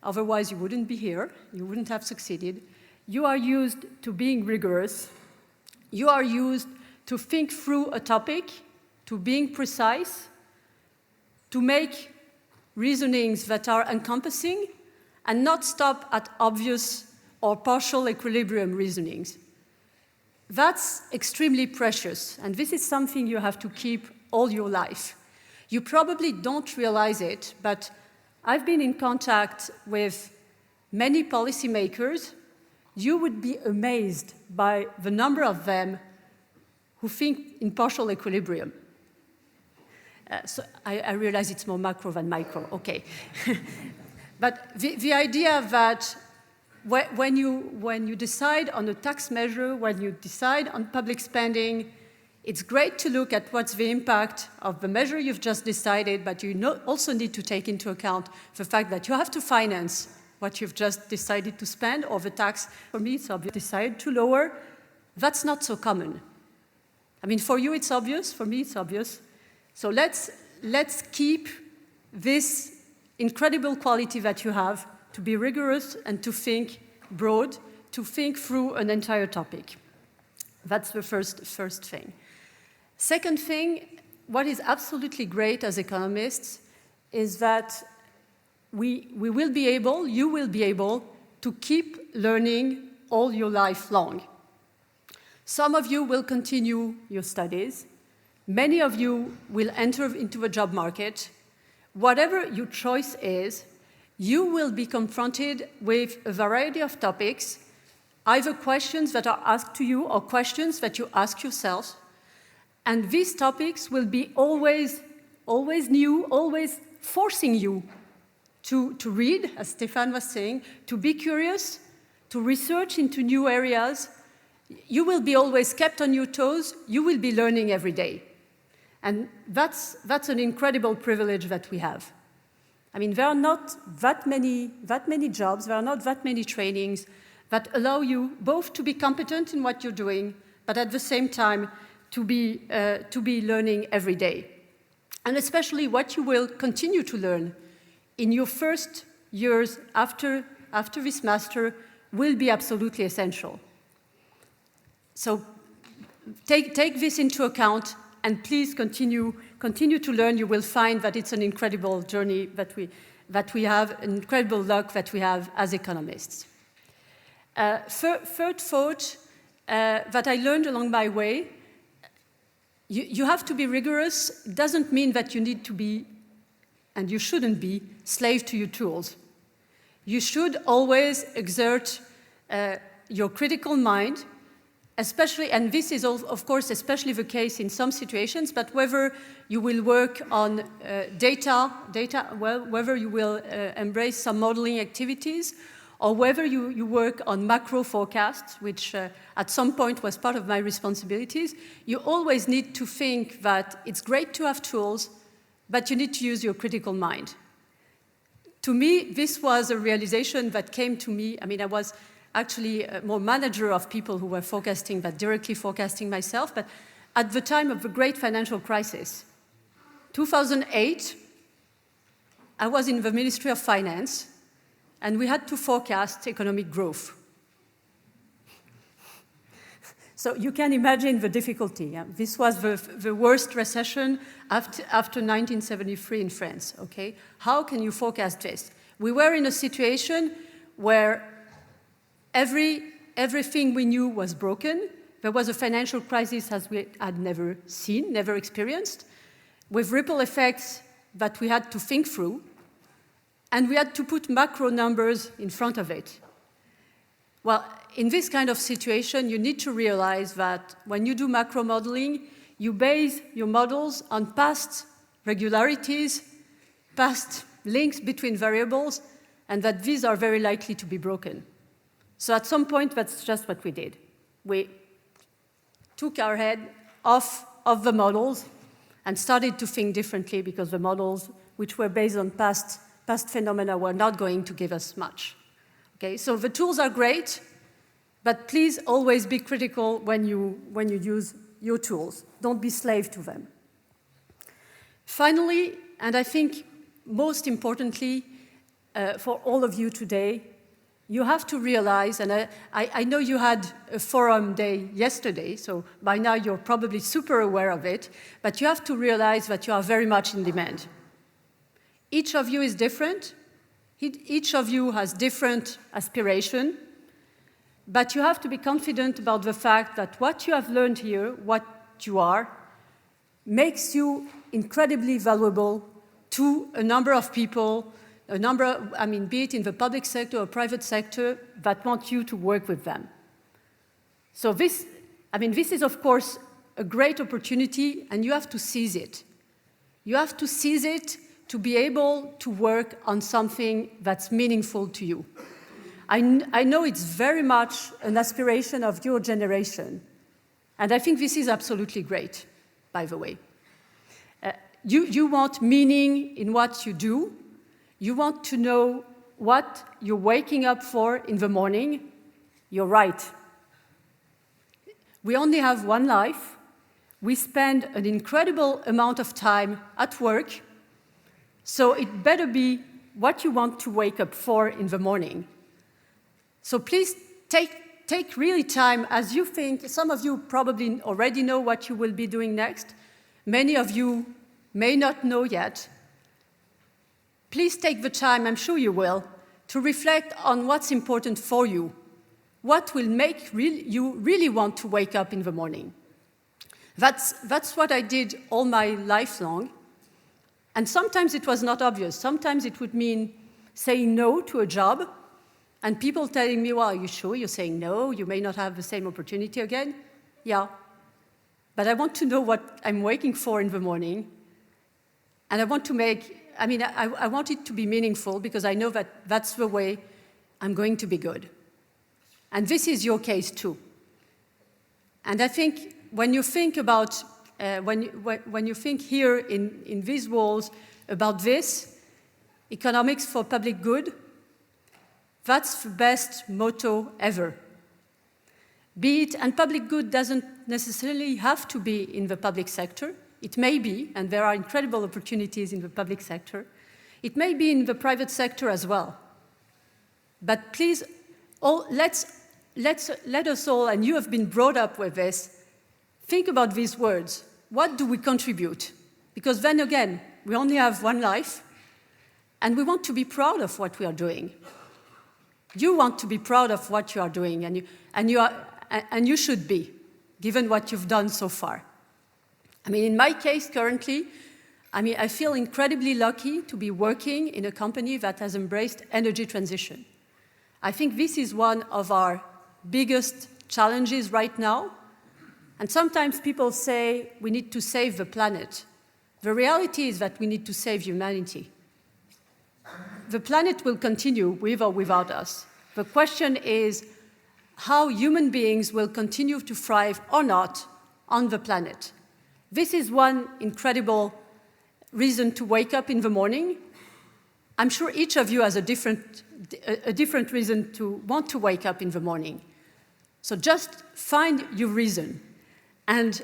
[SPEAKER 7] otherwise you wouldn't be here, you wouldn't have succeeded. You are used to being rigorous. You are used to think through a topic, to being precise, to make reasonings that are encompassing and not stop at obvious or partial equilibrium reasonings. That's extremely precious, and this is something you have to keep all your life. You probably don't realize it, but I've been in contact with many policymakers. You would be amazed by the number of them who think in partial equilibrium. So I realize it's more macro than micro, okay. But the idea that when you decide on a tax measure, when you decide on public spending, it's great to look at what's the impact of the measure you've just decided, but you also need to take into account the fact that you have to finance what you've just decided to spend, or the tax. For me, it's obvious. Decide to lower. That's not so common. I mean, for you, it's obvious. For me, it's obvious. So let's keep this incredible quality that you have to be rigorous and to think broad, to think through an entire topic. That's the first thing. Second thing, what is absolutely great as economists is that you will be able to keep learning all your life long. Some of you will continue your studies. Many of you will enter into a job market. Whatever your choice is, you will be confronted with a variety of topics, either questions that are asked to you or questions that you ask yourself. And these topics will be always new, always forcing you to read, as Stéphane was saying, to be curious, to research into new areas. You will be always kept on your toes. You will be learning every day. And that's an incredible privilege that we have. I mean, there are not that many jobs, there are not that many trainings that allow you both to be competent in what you're doing, but at the same time to be learning every day. And especially what you will continue to learn in your first years after this master will be absolutely essential. So take this into account, and please continue to learn. You will find that it's an incredible journey that we have, an incredible luck that we have as economists. Third thought that I learned along my way, you have to be rigorous. It doesn't mean that you need to be, and you shouldn't be, slave to your tools. You should always exert your critical mind, especially, and this is, of course, especially the case in some situations, but whether you will work on data, whether you will embrace some modeling activities, or whether you work on macro forecasts, which at some point was part of my responsibilities, you always need to think that it's great to have tools, but you need to use your critical mind. To me, this was a realization that came to me. I mean, I was actually more manager of people who were forecasting than directly forecasting myself, but at the time of the great financial crisis, 2008, I was in the Ministry of Finance, and we had to forecast economic growth. So you can imagine the difficulty. Yeah? This was the worst recession after 1973 in France, okay? How can you forecast this? We were in a situation where everything we knew was broken. There was a financial crisis as we had never seen, never experienced, with ripple effects that we had to think through, and we had to put macro numbers in front of it. Well, in this kind of situation, you need to realize that when you do macro modeling, you base your models on past regularities, past links between variables, and that these are very likely to be broken. So at some point, that's just what we did. We took our head off of the models and started to think differently because the models which were based on past phenomena were not going to give us much. Okay, so the tools are great, but please always be critical when you use your tools. Don't be slave to them. Finally, and I think most importantly for all of you today, you have to realize, and I know you had a forum day yesterday, so by now you're probably super aware of it, but you have to realize that you are very much in demand. Each of you is different. Each of you has different aspirations, but you have to be confident about the fact that what you have learned here, what you are, makes you incredibly valuable to a number of people, be it in the public sector or private sector, that want you to work with them. So this is, of course, a great opportunity, and you have to seize it. You have to seize it to be able to work on something that's meaningful to you. I know it's very much an aspiration of your generation, and I think this is absolutely great, by the way. You want meaning in what you do. You want to know what you're waking up for in the morning. You're right. We only have one life. We spend an incredible amount of time at work, so it better be what you want to wake up for in the morning. So please take really time as you think. Some of you probably already know what you will be doing next. Many of you may not know yet. Please take the time, I'm sure you will, to reflect on what's important for you, what will make you really want to wake up in the morning. That's what I did all my life long, and sometimes it was not obvious. Sometimes it would mean saying no to a job, and people telling me, well, are you sure you're saying no? You may not have the same opportunity again. Yeah, but I want to know what I'm waking for in the morning, and I want it to be meaningful because I know that that's the way I'm going to be good. And this is your case too. And I think when you think about, when you think here in these walls about this, economics for public good, that's the best motto ever. Be it, and public good doesn't necessarily have to be in the public sector. It may be, and there are incredible opportunities in the public sector. It may be in the private sector as well. But please, let us all, and you have been brought up with this, think about these words. What do we contribute? Because then again, we only have one life, and we want to be proud of what we are doing. You want to be proud of what you are doing, and you should be, given what you've done so far. In my case currently, I feel incredibly lucky to be working in a company that has embraced energy transition. I think this is one of our biggest challenges right now. And sometimes people say we need to save the planet. The reality is that we need to save humanity. The planet will continue with or without us. The question is how human beings will continue to thrive or not on the planet. This is one incredible reason to wake up in the morning. I'm sure each of you has a different reason to want to wake up in the morning. So just find your reason. And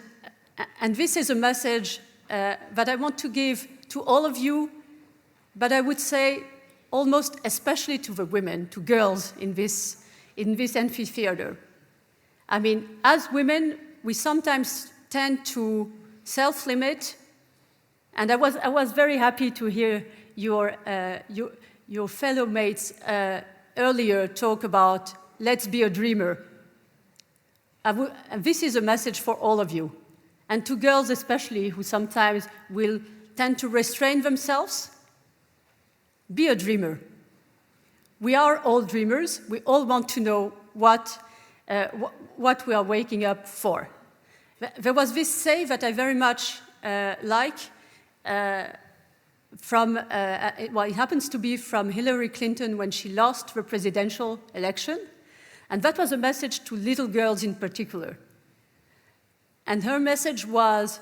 [SPEAKER 7] this is a message that I want to give to all of you, but I would say almost especially to the women, to girls in this amphitheater. As women, we sometimes tend to self-limit, and I was very happy to hear your fellow mates earlier talk about let's be a dreamer. This is a message for all of you, and to girls especially who sometimes will tend to restrain themselves. Be a dreamer. We are all dreamers. We all want to know what we are waking up for. There was this say that I very much like it happens to be from Hillary Clinton when she lost the presidential election, and that was a message to little girls in particular. And her message was,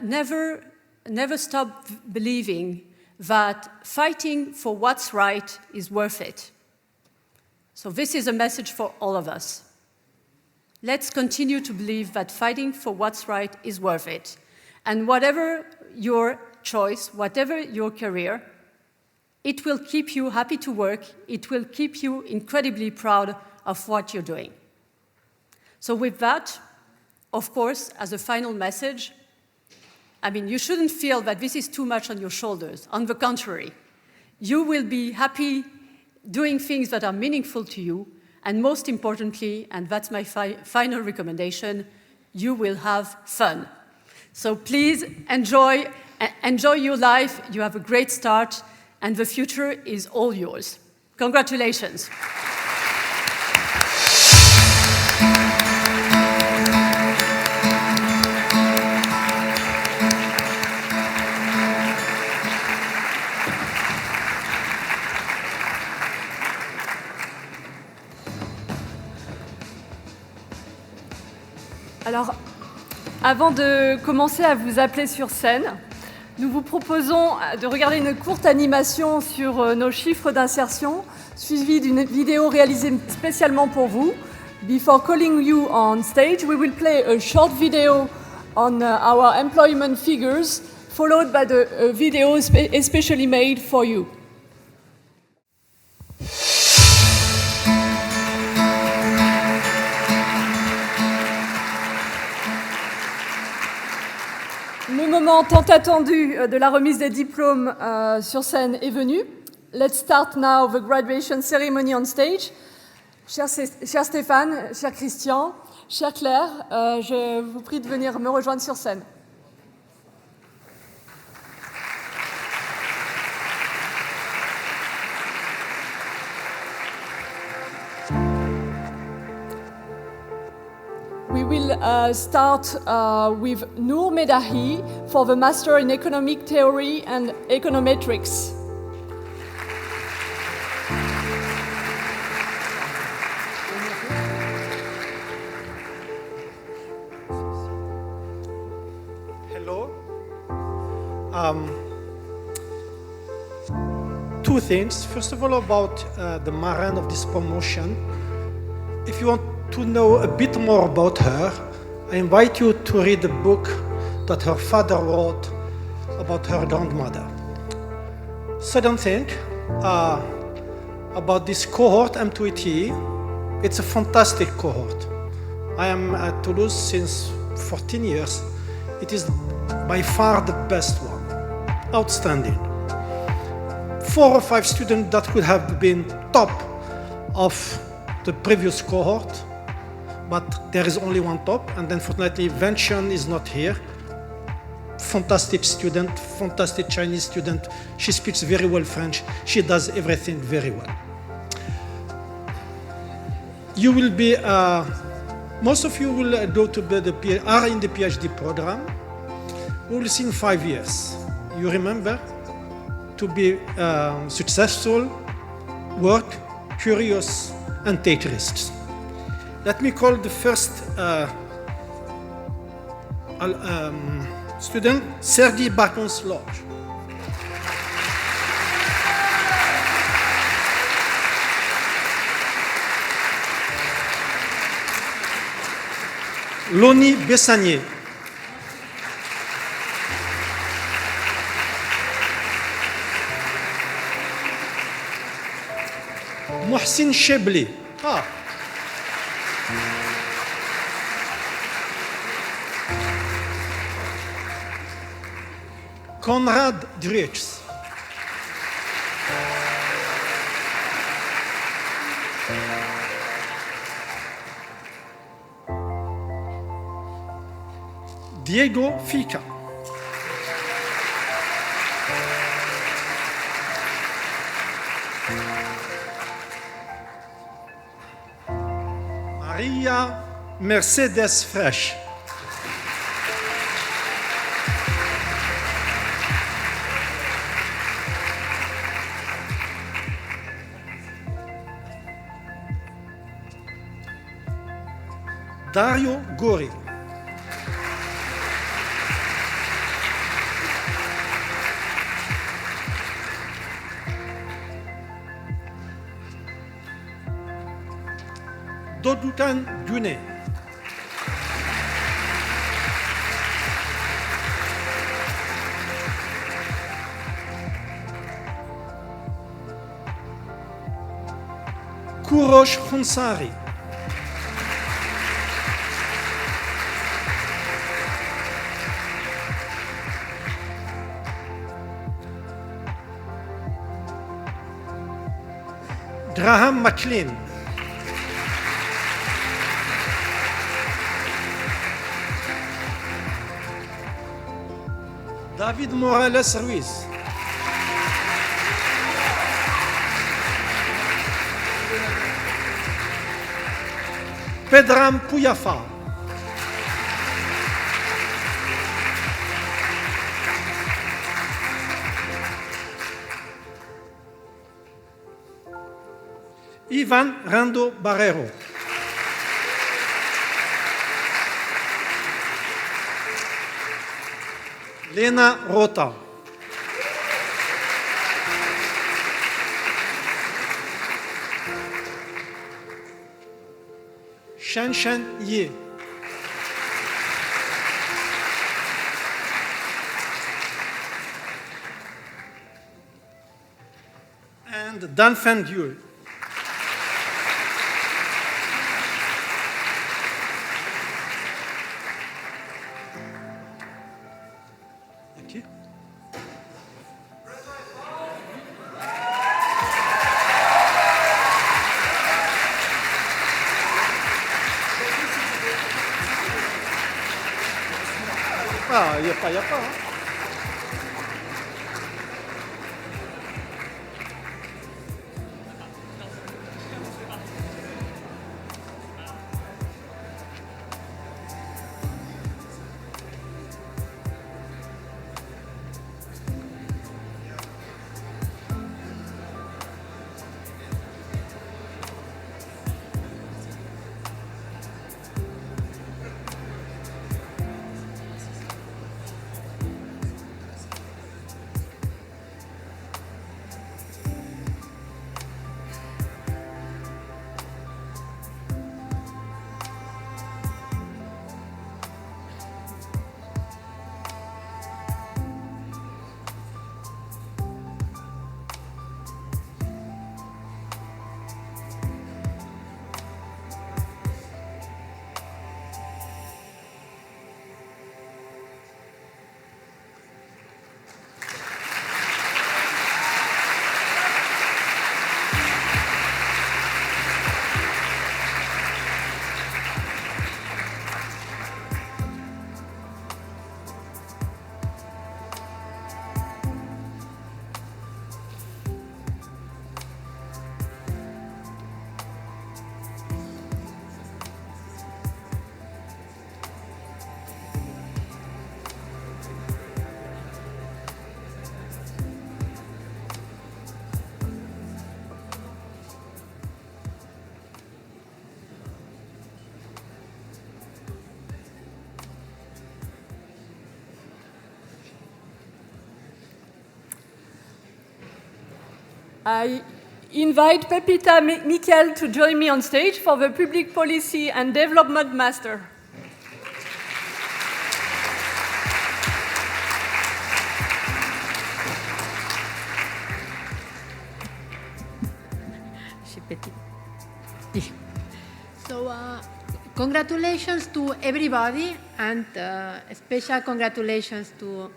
[SPEAKER 7] never stop believing that fighting for what's right is worth it. So this is a message for all of us. Let's continue to believe that fighting for what's right is worth it. And whatever your choice, whatever your career, it will keep you happy to work. It will keep you incredibly proud of what you're doing. So with that, of course, as a final message, you shouldn't feel that this is too much on your shoulders. On the contrary, you will be happy doing things that are meaningful to you, and most importantly, and that's my final recommendation, you will have fun. So please enjoy your life. You have a great start, and the future is all yours. Congratulations.
[SPEAKER 1] Alors, avant de commencer à vous appeler sur scène, nous vous proposons de regarder une courte animation sur nos chiffres d'insertion, suivie d'une vidéo réalisée spécialement pour vous. Before calling you on stage, we will play a short video on our employment figures, followed by the video especially made for you. Le moment tant attendu de la remise des diplômes sur scène est venu. Let's start now the graduation ceremony on stage. Cher Stéphane, cher Christian, chère Claire, je vous prie de venir me rejoindre sur scène. We will start with Nour Medahi for the Master in Economic Theory and Econometrics.
[SPEAKER 8] Hello. Two things. First of all, about the marraine of this promotion. If you want to know a bit more about her, I invite you to read the book that her father wrote about her grandmother. Second thing, about this cohort M2ET, it's a fantastic cohort. I am at Toulouse since 14 years. It is by far the best one. Outstanding. 4 or 5 students that could have been top of the previous cohort, but there is only one top, and unfortunately Wenchen is not here. Fantastic student, fantastic Chinese student. She speaks very well French. She does everything very well. You will be, most of you will go to are in the PhD program. We will see in 5 years. You remember to be successful, work, curious, and take risks. Let me call the first student, Sergei Bakonsloj. Loni Bessanier. Mohsin Chebli. Konrad Driex. Diego Fica. Maria Mercedes Fresh. Dario Gori. Dodoukan Gune. Kurosh Khonsari. Graham McLean. David Morales Ruiz. Pedram Pouyafa. Ivan Rando Barrero. Lena Rota. Shanshan Ye. And Danfen Dieu. Okay. Ah, il n'y a pas. Hein.
[SPEAKER 1] I invite Pepita Miquel to join me on stage for the Public Policy and Development Master.
[SPEAKER 9] So, congratulations to everybody, and special congratulations to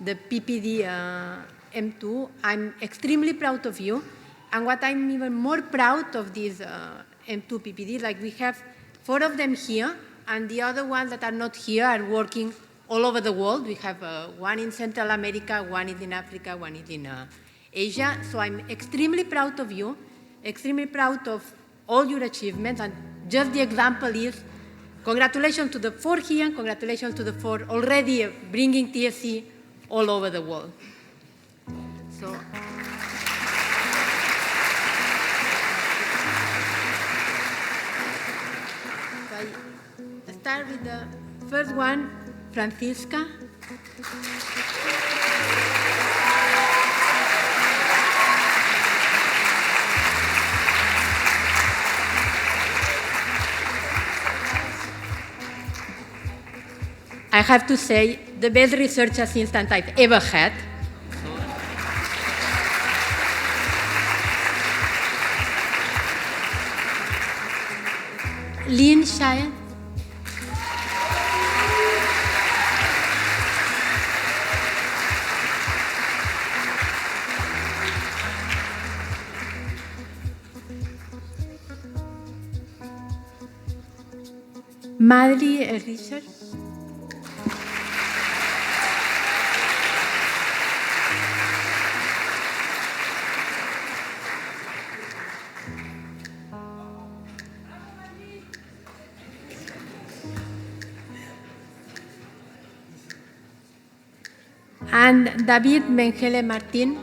[SPEAKER 9] the PPD M2. I'm extremely proud of you. And what I'm even more proud of these M2 PPD, like we have 4 of them here, and the other ones that are not here are working all over the world. We have one in Central America, one is in Africa, one is in Asia. So I'm extremely proud of you, extremely proud of all your achievements. And just the example is, congratulations to the 4 here, and congratulations to the 4 already bringing TSE all over the world. So, I start with the first one, Francisca. I have to say, the best research assistant I've ever had. Lynn Shire. Madly Richard. And David Mengele Martin.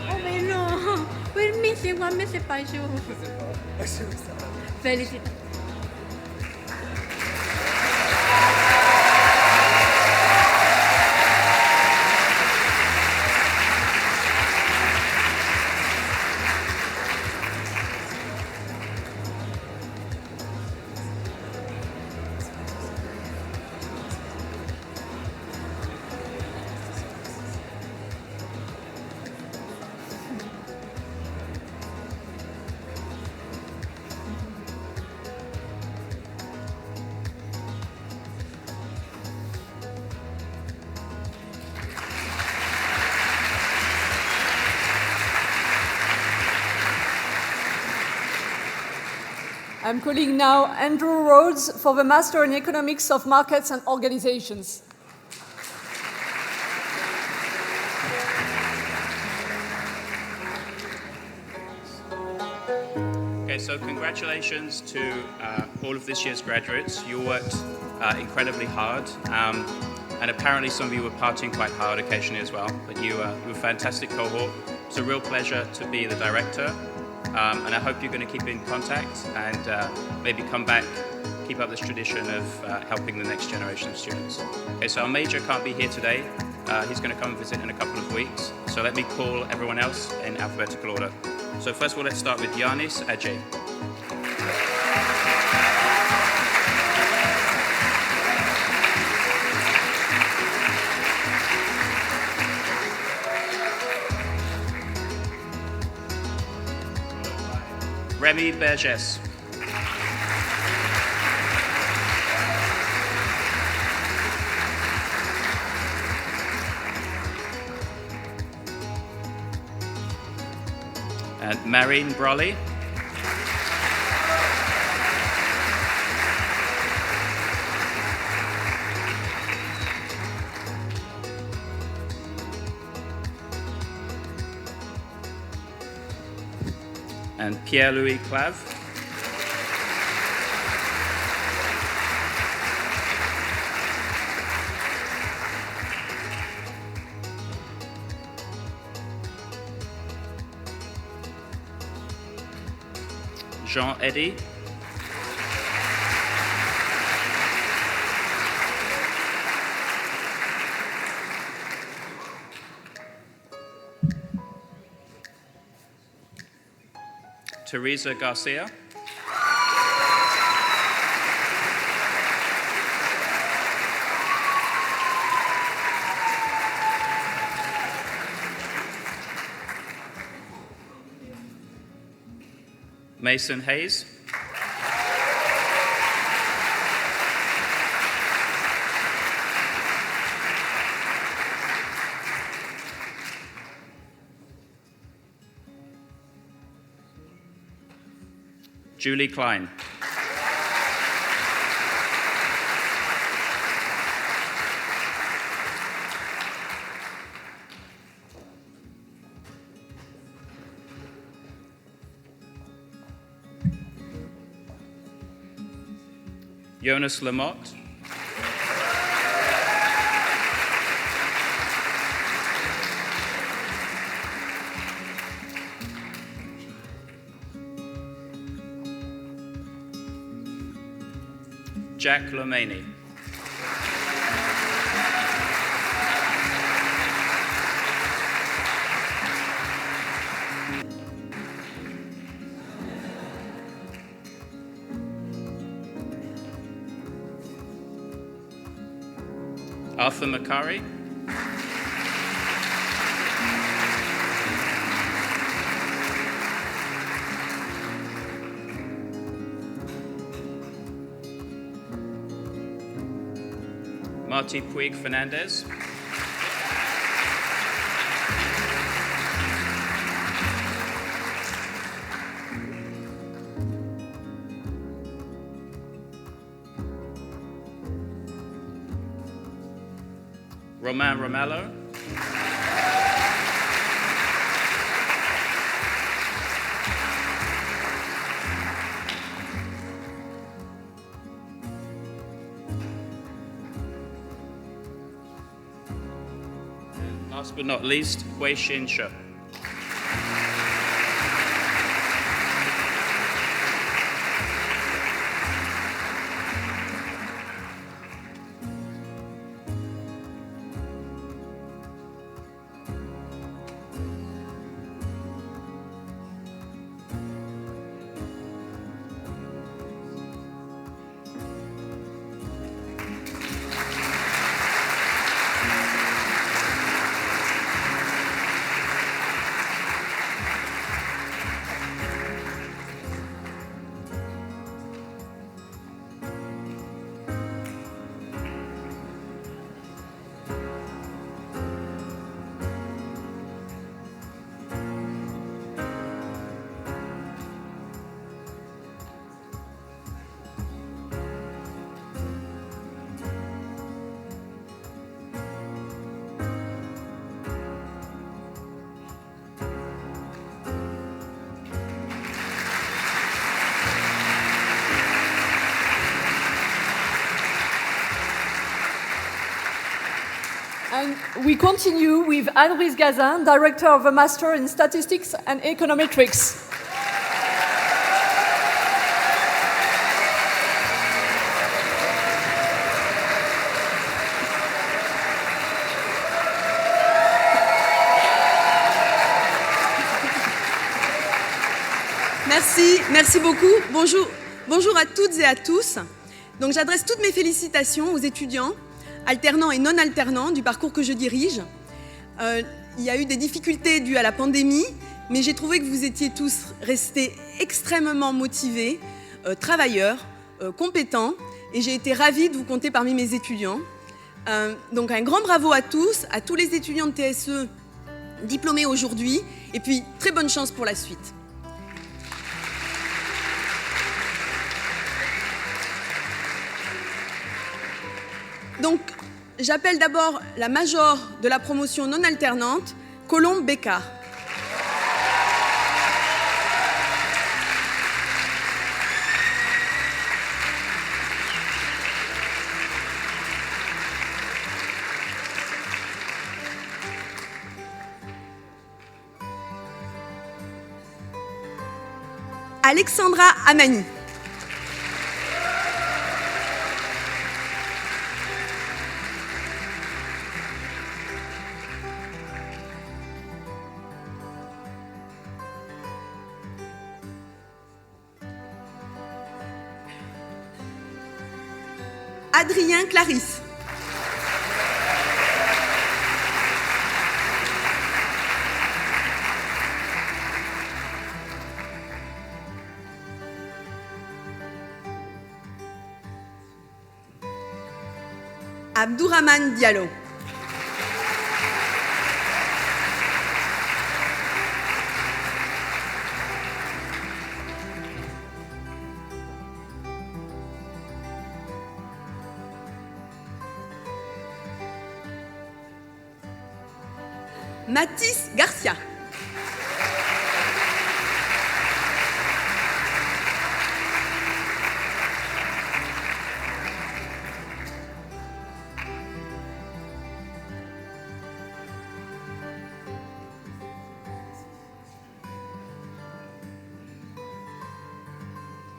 [SPEAKER 9] Oh, mais non. Oui, mais c'est moi, mais c'est pas je. Félicitations.
[SPEAKER 1] I'm calling now Andrew Rhodes for the Master in Economics of Markets and Organizations.
[SPEAKER 10] Okay, so congratulations to all of this year's graduates. You worked incredibly hard, and apparently some of you were partying quite hard occasionally as well, but you were a fantastic cohort. It's a real pleasure to be the director. And I hope you're going to keep in contact and maybe come back, keep up this tradition of helping the next generation of students. Okay, so our major can't be here today. He's going to come visit in a couple of weeks. So let me call everyone else in alphabetical order. So first of all, let's start with Yanis Ajay. Remy Berges. And Marine Brolly. And Pierre-Louis Clave. Jean Eddy. Teresa Garcia. Mason Hayes. Julie Klein. Jonas Lamotte. Jack Lomaney. Arthur Macari. Marty Puig Fernandez. Romain Romello. Last but not least, Wei Xin She.
[SPEAKER 1] And we continue with Anne-Louise Gazin, Director of a Master in Statistics and Econometrics.
[SPEAKER 11] Merci beaucoup. Bonjour à toutes et à tous. Donc j'adresse toutes mes félicitations aux étudiants, alternants et non alternants du parcours que je dirige. Il y a eu des difficultés dues à la pandémie, mais j'ai trouvé que vous étiez tous restés extrêmement motivés, travailleurs, compétents, et j'ai été ravie de vous compter parmi mes étudiants. Donc un grand bravo à tous les étudiants de TSE diplômés aujourd'hui, et puis très bonne chance pour la suite. Donc, j'appelle d'abord la major de la promotion non alternante, Colombe Bécard. Alexandra Amani. Adrien Clarisse. Abdourahmane Diallo. Mathis Garcia.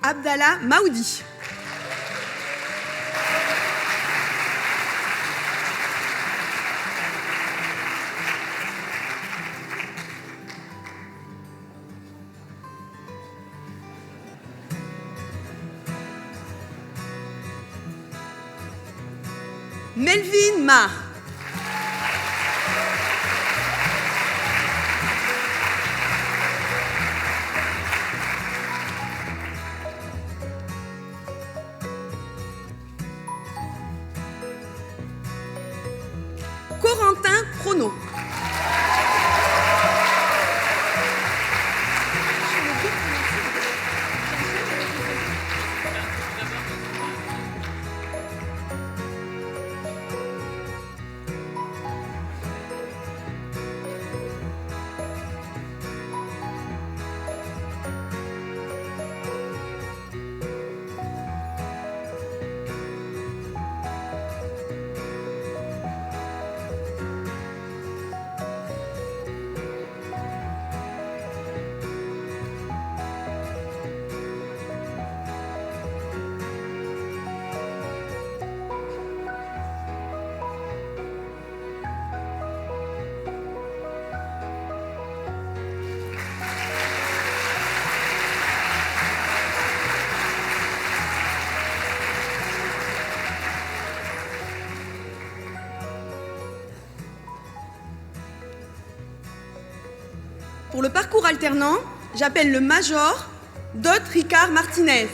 [SPEAKER 11] Abdallah Maoudi. Melvin Mar. Corentin Prono. Pour le parcours alternant, j'appelle le major Dot Ricard Martinez.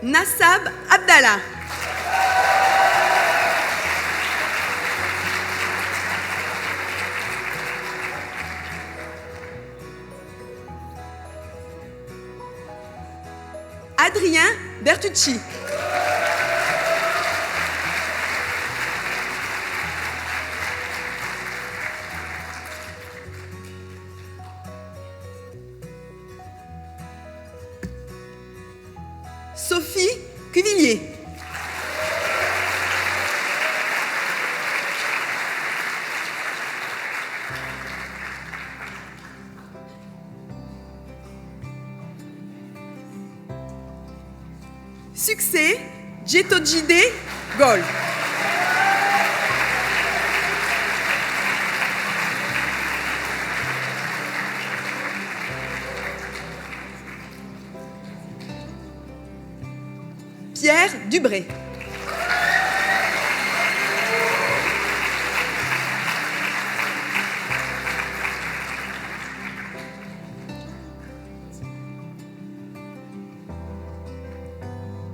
[SPEAKER 11] Nassab Abdallah. Adrien Bertucci. Sophie Cuvillier. Succès, Jetojide Gol. Pierre Dubré.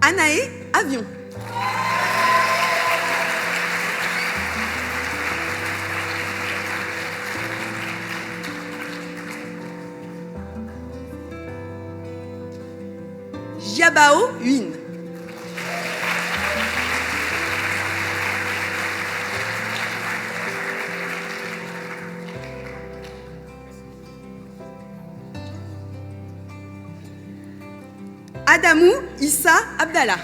[SPEAKER 11] Anaé Avion. Jiabao Huyn. Adamou Issa Abdallah.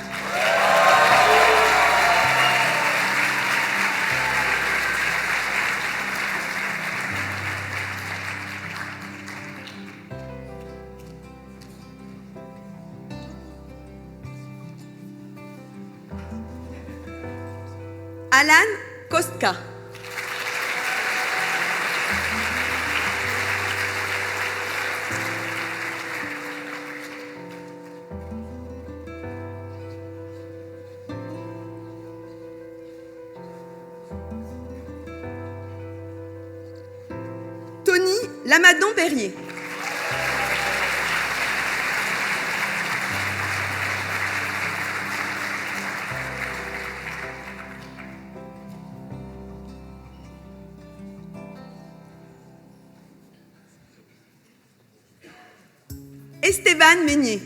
[SPEAKER 11] Alan Kostka. Tony Lamadon-Perrier. Esteban Meignier.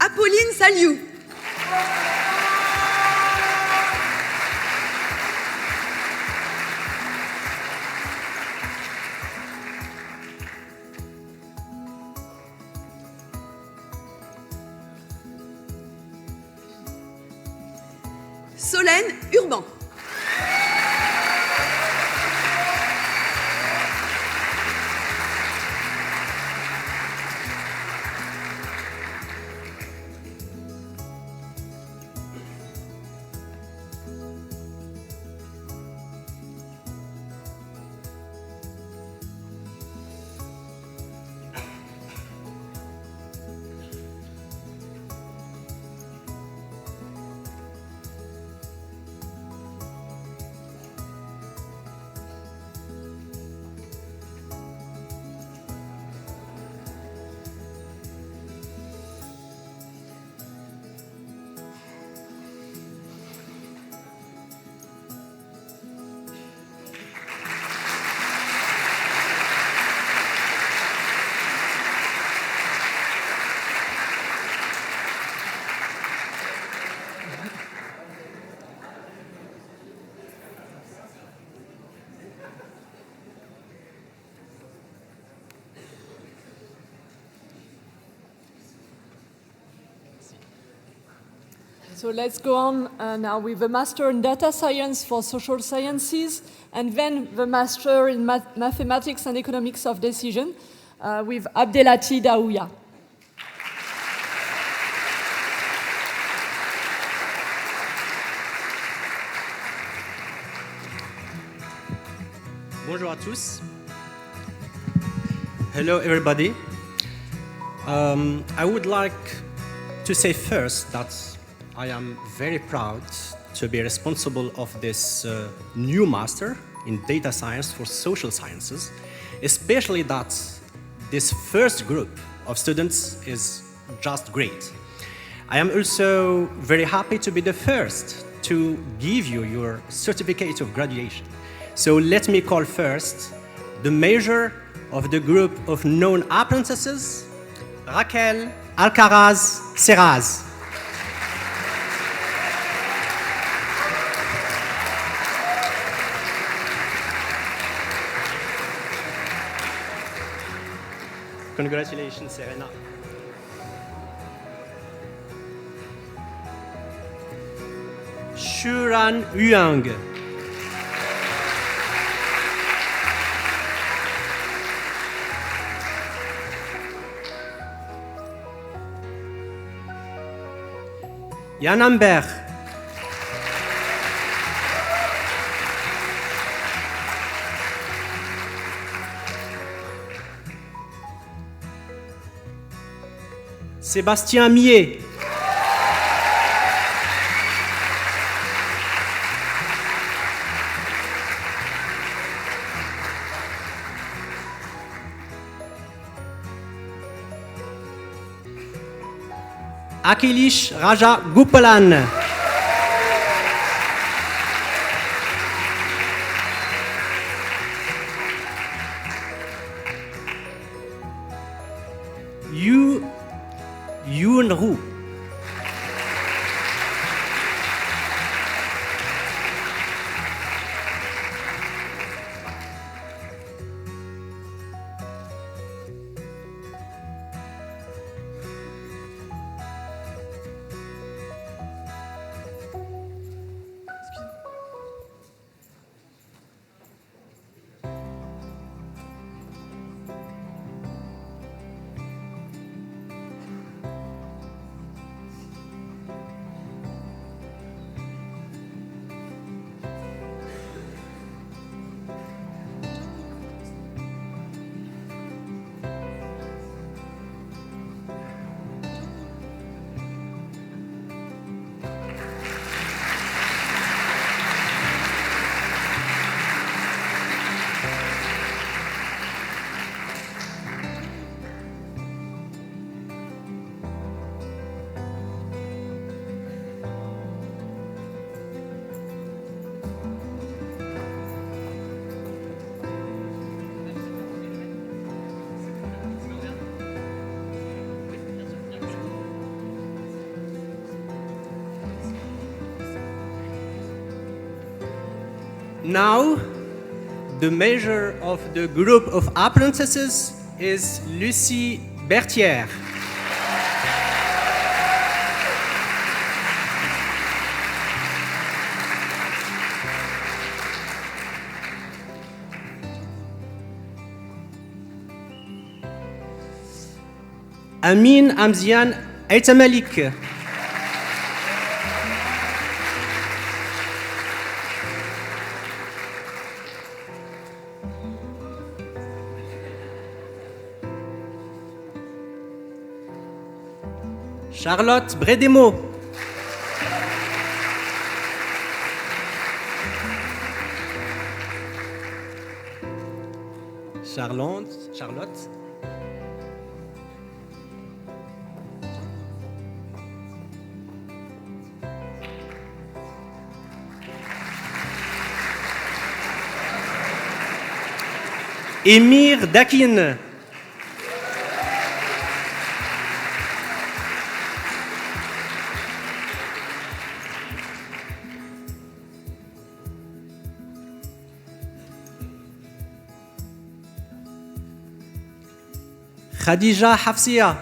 [SPEAKER 11] Apolline Saliou. Solène Urban.
[SPEAKER 1] So let's go on now with the Master in Data Science for Social Sciences, and then the Master in Mathematics and Economics of Decision with Abdelhati Daouya.
[SPEAKER 12] Bonjour à tous. Hello everybody. I would like to say first that I am very proud to be responsible of this new master in data science for social sciences, especially that this first group of students is just great. I am also very happy to be the first to give you your certificate of graduation. So let me call first the major of the group of known apprentices, Raquel Alcaraz Serraz. Congratulations, Serena. Shuran Yuang. Yann Ambert. Sébastien Millet. Akilish Raja Gupalan. Yoon Ru. Now, the major of the group of apprentices is Lucie Berthier. Amin Amzian Aitamalik. Charlotte Bredemo. Charlotte. Emir Dakin. Khadija Hafsia.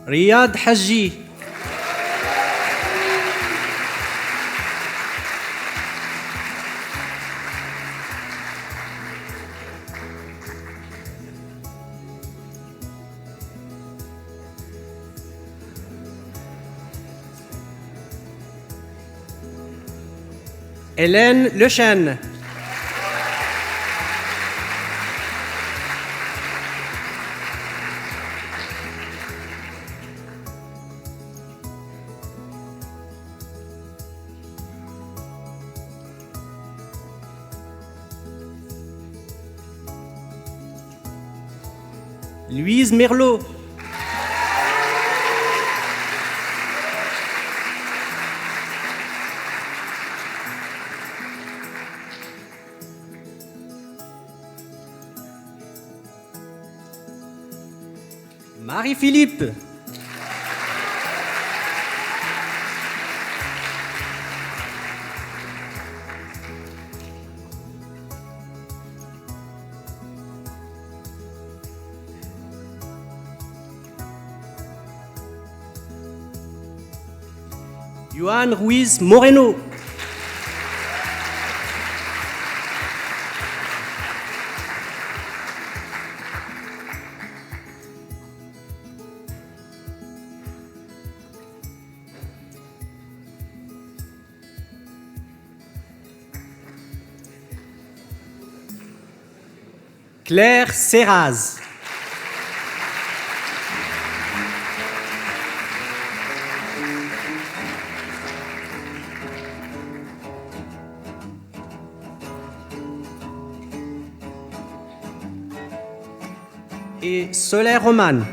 [SPEAKER 12] Riyad Haji. Hélène Lechêne. Louise Merlot. Marie-Philippe. Johan Ruiz Moreno. Claire Serraz. Et Soleil Roman.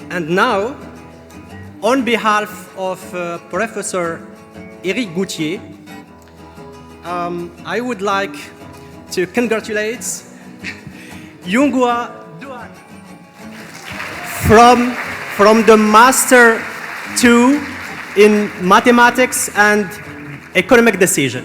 [SPEAKER 12] And now, on behalf of Professor Éric Gauthier, I would like to congratulate Yunghua Duan from the Master 2 in Mathematics and Economic Decision.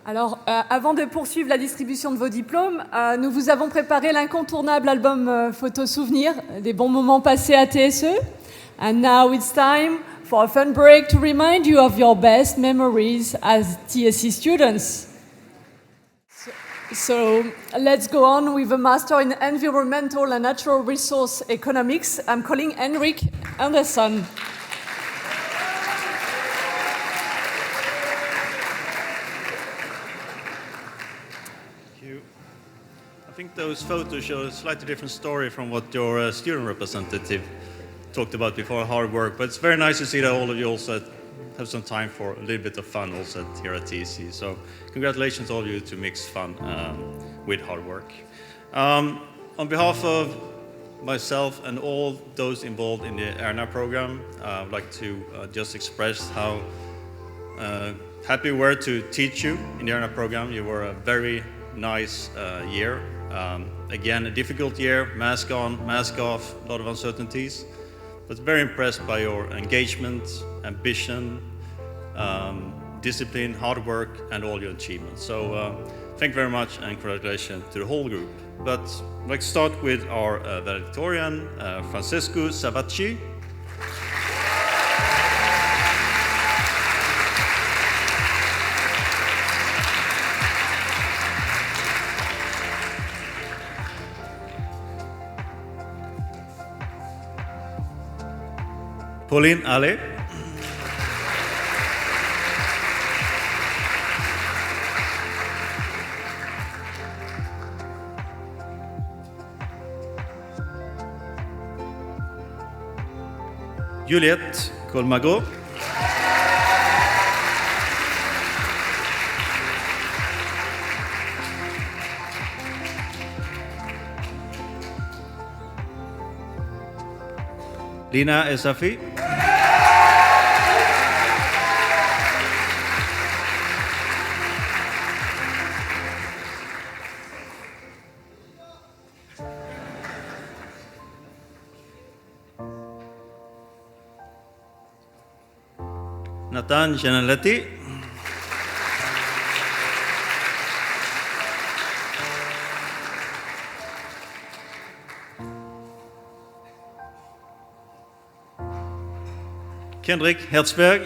[SPEAKER 1] Alors, avant de poursuivre la distribution de vos diplômes, nous vous avons préparé l'incontournable album photo souvenir des bons moments passés à TSE. And now it's time for a fun break to remind you of your best memories as TSE students. So let's go on with a master in environmental and natural resource economics. I'm calling Henrik Andersson.
[SPEAKER 13] I think those photos show a slightly different story from what your student representative talked about before, hard work. But it's very nice to see that all of you also have some time for a little bit of fun also here at TSE. So congratulations all of you to mix fun with hard work. On behalf of myself and all those involved in the ERNA program, I would like to just express how happy we were to teach you in the ERNA program. You were a very nice year. Again, a difficult year, mask on, mask off, a lot of uncertainties, but very impressed by your engagement, ambition, discipline, hard work, and all your achievements. So thank you very much and congratulations to the whole group. But I'd like to start with our valedictorian, Francesco Savacci. Pauline Allais. Juliette Colmago. Lina Esafi. Nathan Gianelletti. Kendrick Herzberg.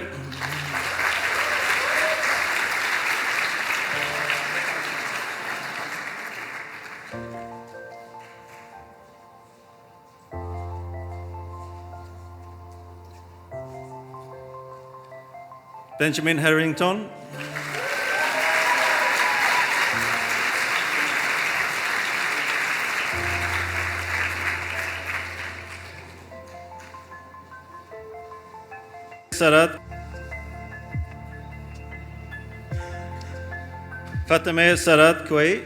[SPEAKER 13] Benjamin Harrington. Sarat. Fatime Sarat Kouei.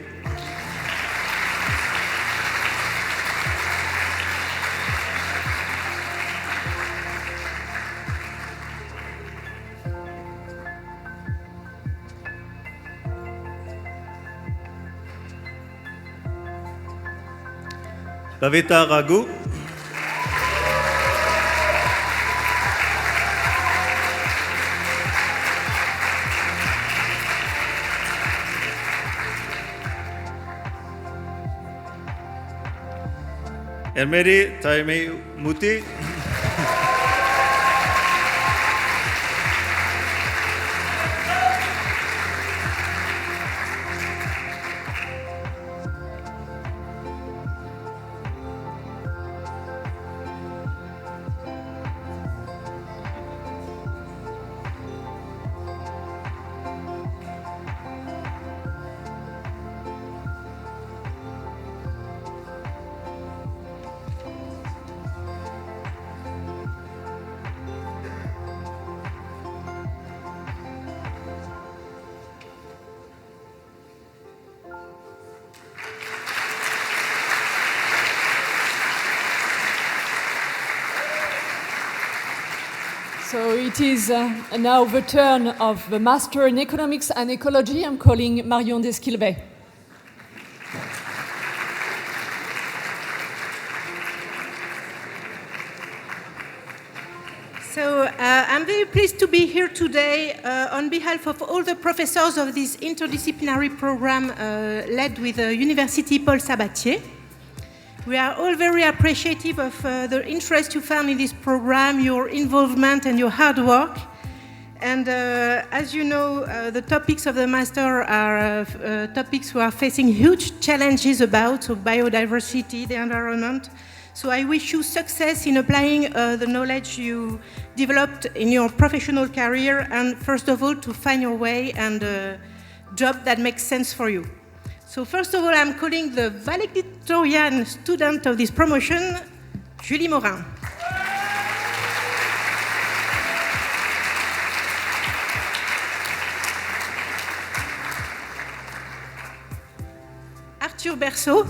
[SPEAKER 13] Bavita Raghu. Elmeri Taimi Muti.
[SPEAKER 1] So it is now the turn of the Master in Economics and Ecology. I'm calling Marion Desquilbet.
[SPEAKER 9] So I'm very pleased to be here today on behalf of all the professors of this interdisciplinary program led with University Paul Sabatier. We are all very appreciative of the interest you found in this program, your involvement and your hard work. And as you know, the topics of the master are topics we are facing huge challenges about, so biodiversity, the environment. So I wish you success in applying the knowledge you developed in your professional career, and first of all, to find your way and a job that makes sense for you. So first of all, I'm calling the valedictorian student of this promotion, Julie Morin. Arthur Berceau.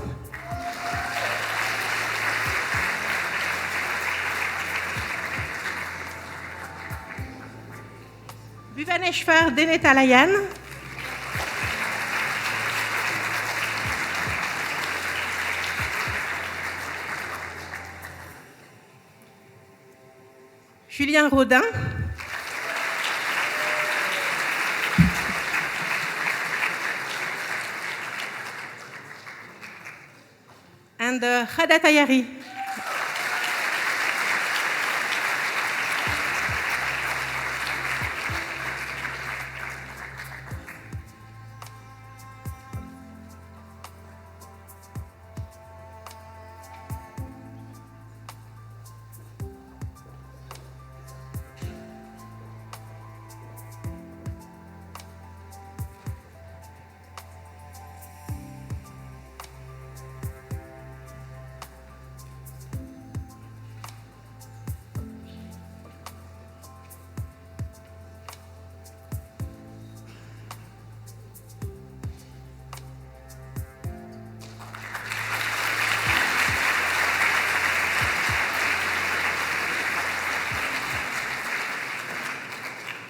[SPEAKER 9] Bhuvaneshwar Denetalayan. Julien Rodin. And Khada Tayari.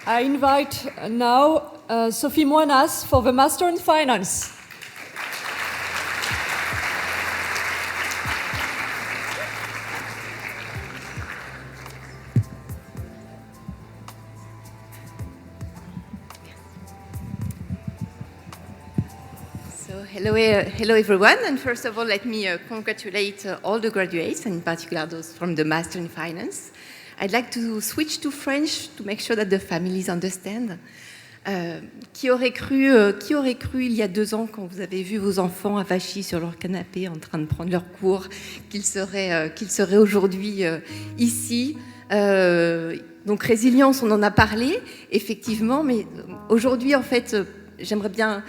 [SPEAKER 1] I invite now Sophie Moinas for the Master in Finance.
[SPEAKER 14] Hello everyone, and first of all, let me congratulate all the graduates, and in particular those from the Master in Finance. I'd like to switch to French to make sure that the families understand. Qui aurait cru il y a 2 ans, quand vous avez vu vos enfants avachis sur leur canapé en train de prendre leur cours, qu'ils seraient aujourd'hui ici. Donc résilience, on en a parlé, effectivement, mais aujourd'hui, en fait, j'aimerais bien...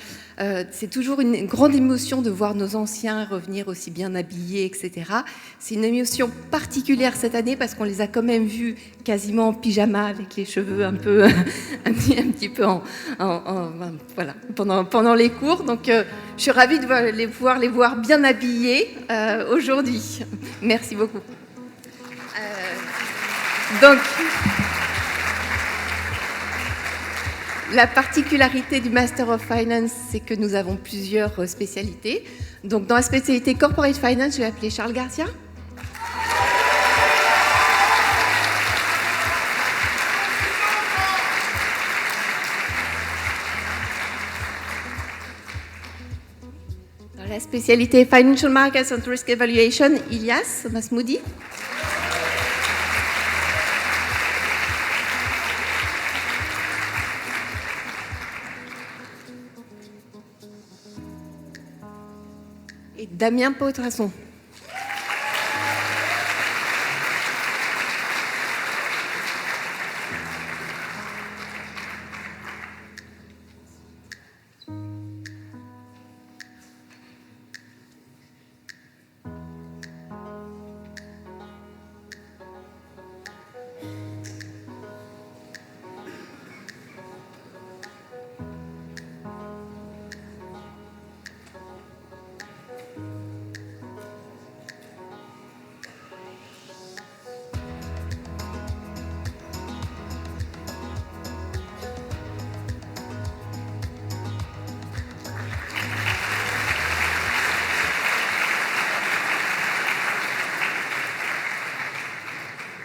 [SPEAKER 14] c'est toujours une grande émotion de voir nos anciens revenir aussi bien habillés, etc. C'est une émotion particulière cette année parce qu'on les a quand même vus quasiment en pyjama avec les cheveux un petit peu voilà, pendant les cours. Donc je suis ravie de les voir bien habillés aujourd'hui. Merci beaucoup. Donc... La particularité du Master of Finance, c'est que nous avons plusieurs spécialités. Donc, dans la spécialité Corporate Finance, je vais appeler Charles Garcia. Dans la spécialité Financial Markets and Risk Evaluation, Ilias Masmoudi. Et Damien Pautrasson.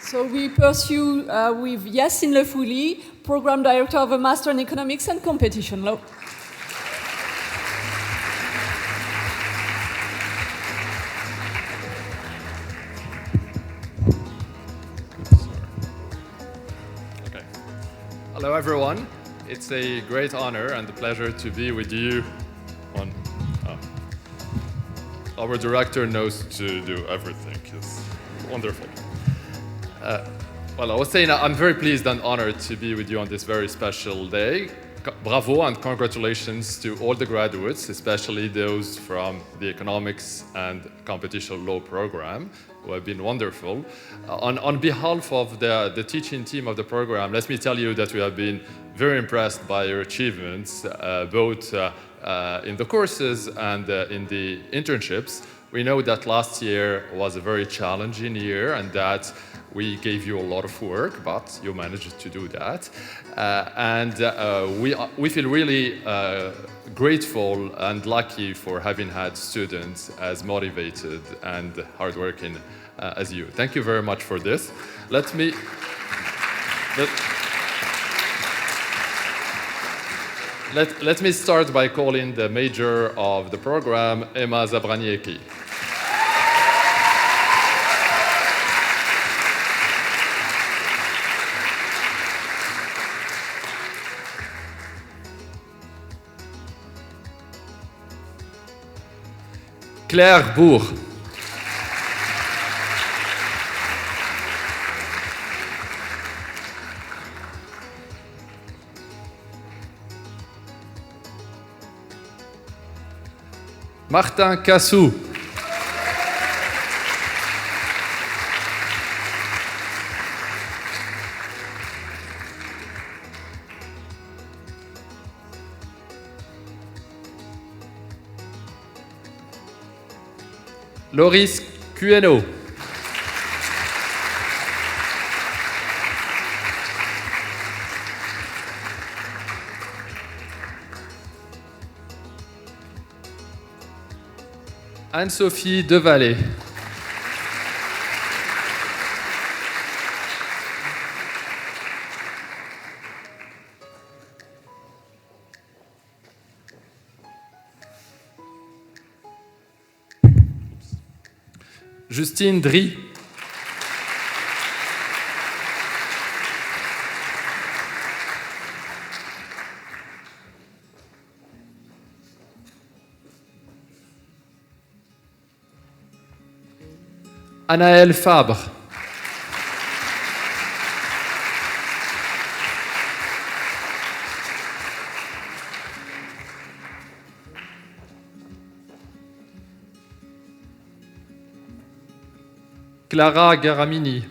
[SPEAKER 1] So we pursue with Yacine Lefouli, Program Director of the Master in Economics and Competition Law.
[SPEAKER 15] Okay. Hello everyone. It's a great honor and a pleasure to be with you on... Our director knows to do everything. It's wonderful. Well, I was saying I'm very pleased and honored to be with you on this very special day. Bravo and congratulations to all the graduates, especially those from the Economics and Competition Law program, who have been wonderful. On behalf of the teaching team of the program, let me tell you that we have been very impressed by your achievements, both in the courses and in the internships. We know that last year was a very challenging year and that we gave you a lot of work, but you managed to do that. We feel really grateful and lucky for having had students as motivated and hardworking as you. Thank you very much for this. Let me start by calling the major of the program, Emma Zabraniecki. Claire Bourg. Martin Cassou. Loris Cueno. Anne-Sophie Devallée. Justine Dry. Anaëlle Fabre. Clara Garamini.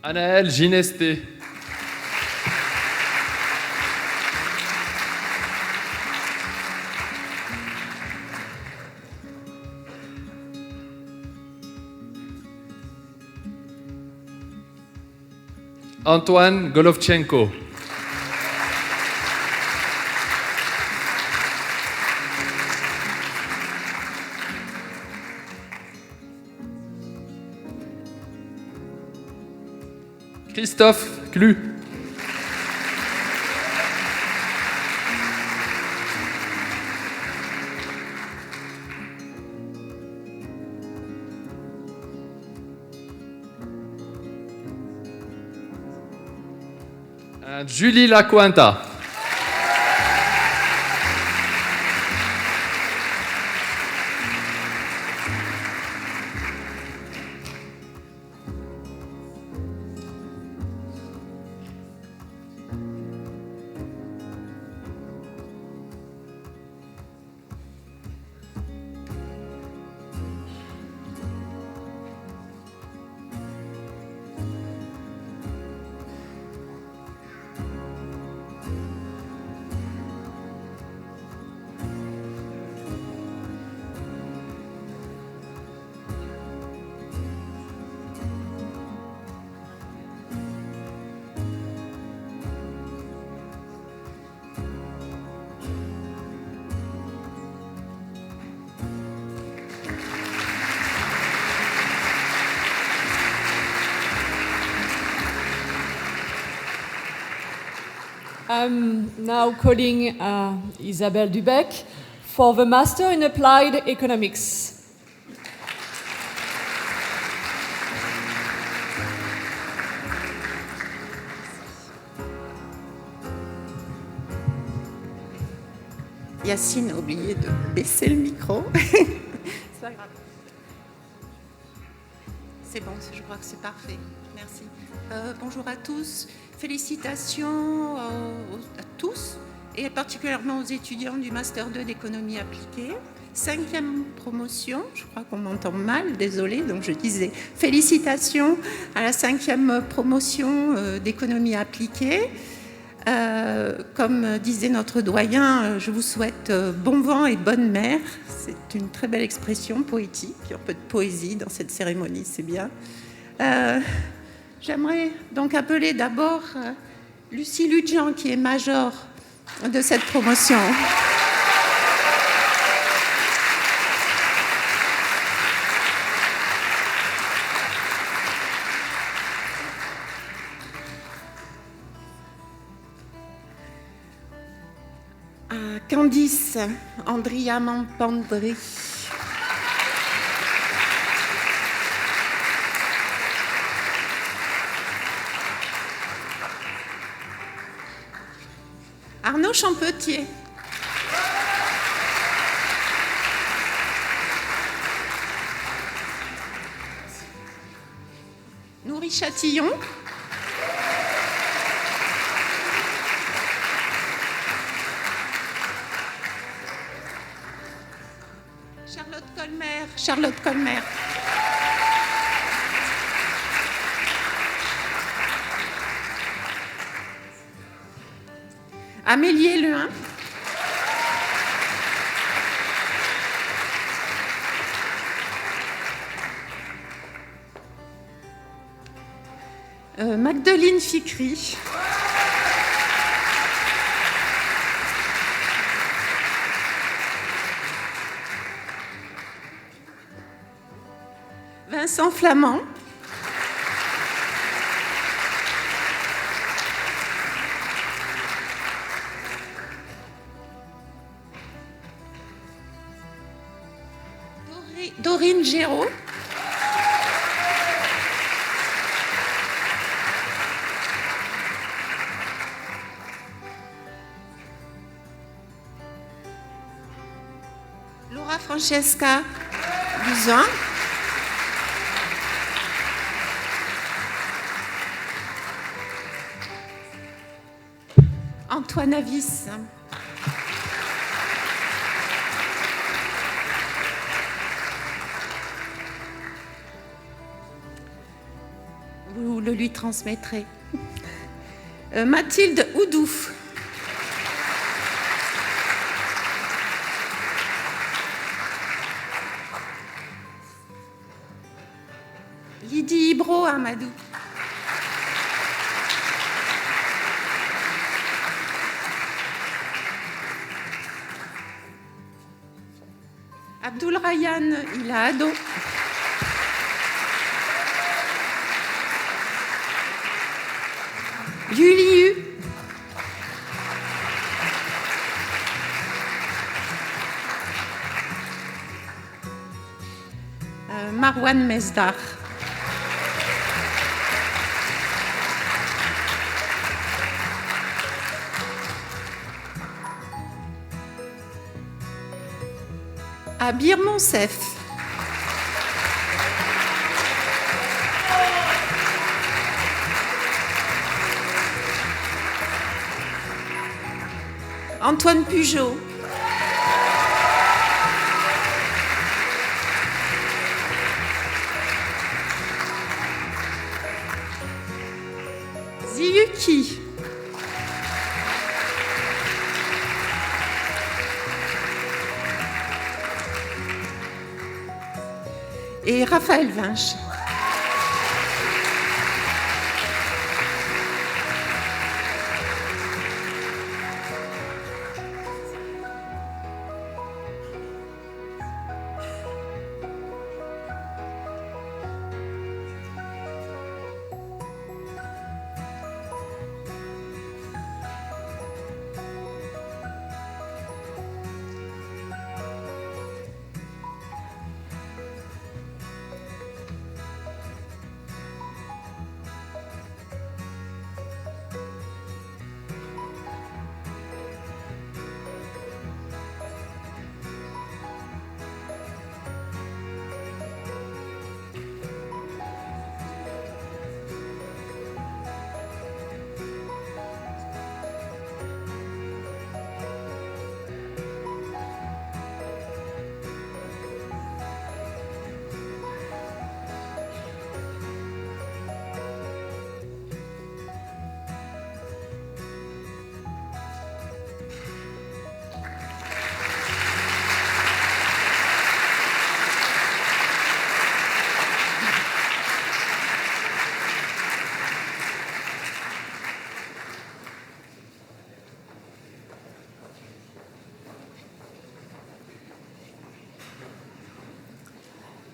[SPEAKER 15] Anaëlle Ginesté. Antoine Golovchenko. Christophe Clu. Julie Lacuenta.
[SPEAKER 1] I'm now calling Isabelle Dubec for the Master in Applied Economics.
[SPEAKER 16] Yacine a oublié de baisser le micro. C'est pas grave. C'est bon, je crois que c'est parfait. Merci. Bonjour à tous. Félicitations à tous et particulièrement aux étudiants du Master 2 d'économie appliquée. 5e promotion, je crois qu'on m'entend mal, désolée, donc je disais félicitations à la 5e promotion d'économie appliquée. Comme disait notre doyen, je vous souhaite bon vent et bonne mer. C'est une très belle expression poétique, un peu de poésie dans cette cérémonie, c'est bien. J'aimerais donc appeler d'abord Lucie Ludjan, qui est major de cette promotion. Candice Andria Mampandri. Arnaud Champetier. Nourri Chatillon. Charlotte Colmer. Amélie Eluin. Magdeleine Ficry. Vincent Flamand. Dorine Géraud. Laura Francesca Buzyn. Antoine Avis. Vous le lui transmettrez. Mathilde Oudouf. Lydie Ibro Amadou. Abdul Rayyan Ilado. Julie Hu. Marwan Mesdar. Abir Monsef. Antoine Pujot. Ziyuki. Et Raphaël Vinche.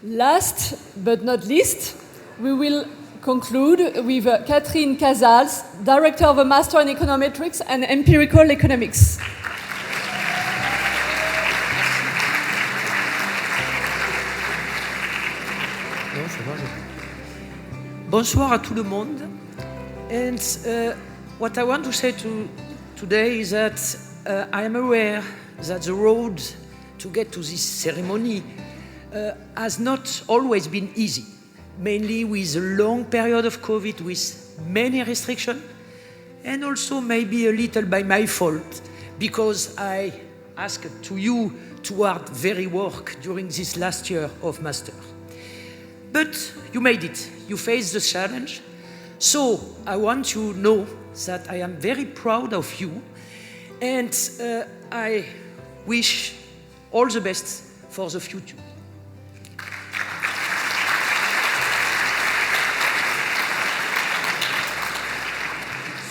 [SPEAKER 1] Last but not least, we will conclude with Catherine Casals, Director of a Master in Econometrics and Empirical Economics.
[SPEAKER 17] Bonsoir à tout le monde. And what I want to say today is that I am aware that the road to get to this ceremony has not always been easy, mainly with a long period of COVID with many restrictions, and also maybe a little by my fault, because I asked to you to hard very work during this last year of master. But you made it, you faced the challenge, so I want to know that I am very proud of you, and I wish all the best for the future.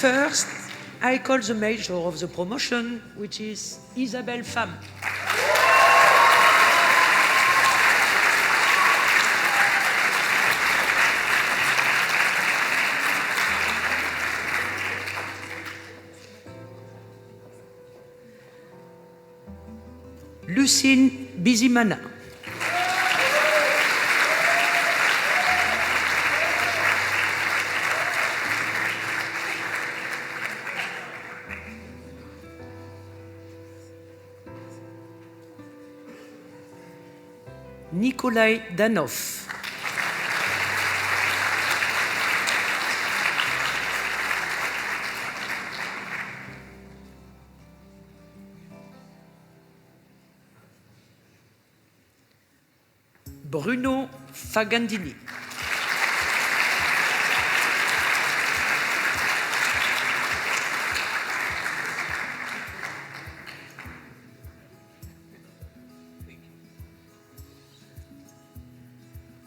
[SPEAKER 17] First, I call the major of the promotion, which is Isabelle Pham. Lucine Bizimana. Nikolai Danov. Bruno Fagandini.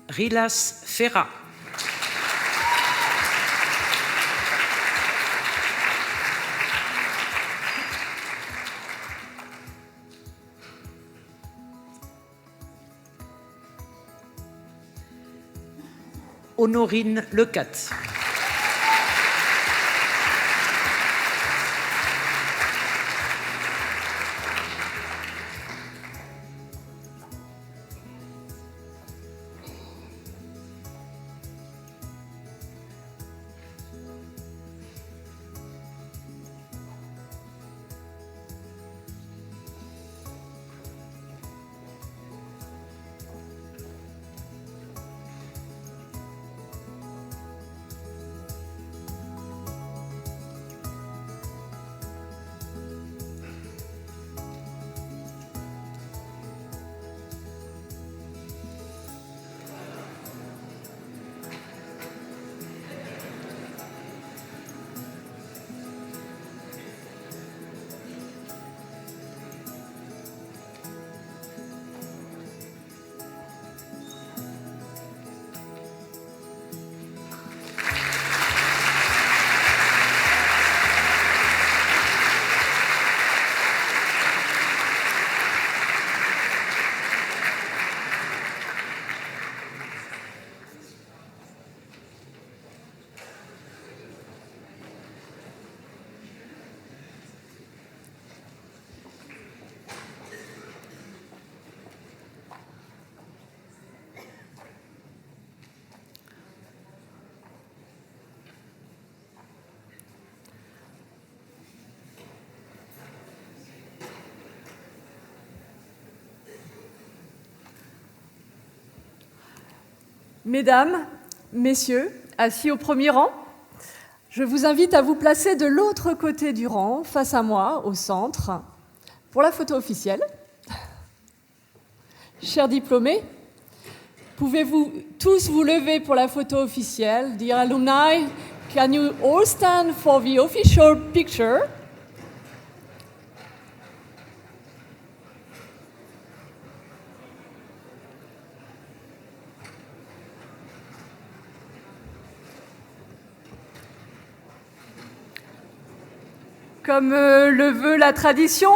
[SPEAKER 17] Rilas Ferra. Honorine Lecat.
[SPEAKER 1] Mesdames, Messieurs, assis au premier rang, je vous invite à vous placer de l'autre côté du rang, face à moi, au centre, pour la photo officielle. Chers diplômés, pouvez-vous tous vous lever pour la photo officielle? Dear alumni, can you all stand for the official picture? Comme le veut la tradition,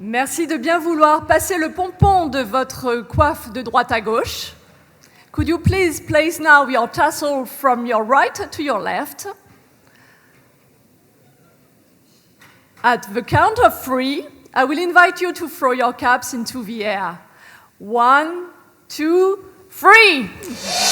[SPEAKER 1] merci de bien vouloir passer le pompon de votre coiffe de droite à gauche. Could you please place now your tassel from your right to your left? At the count of 3, I will invite you to throw your caps into the air. 1, 2, 3!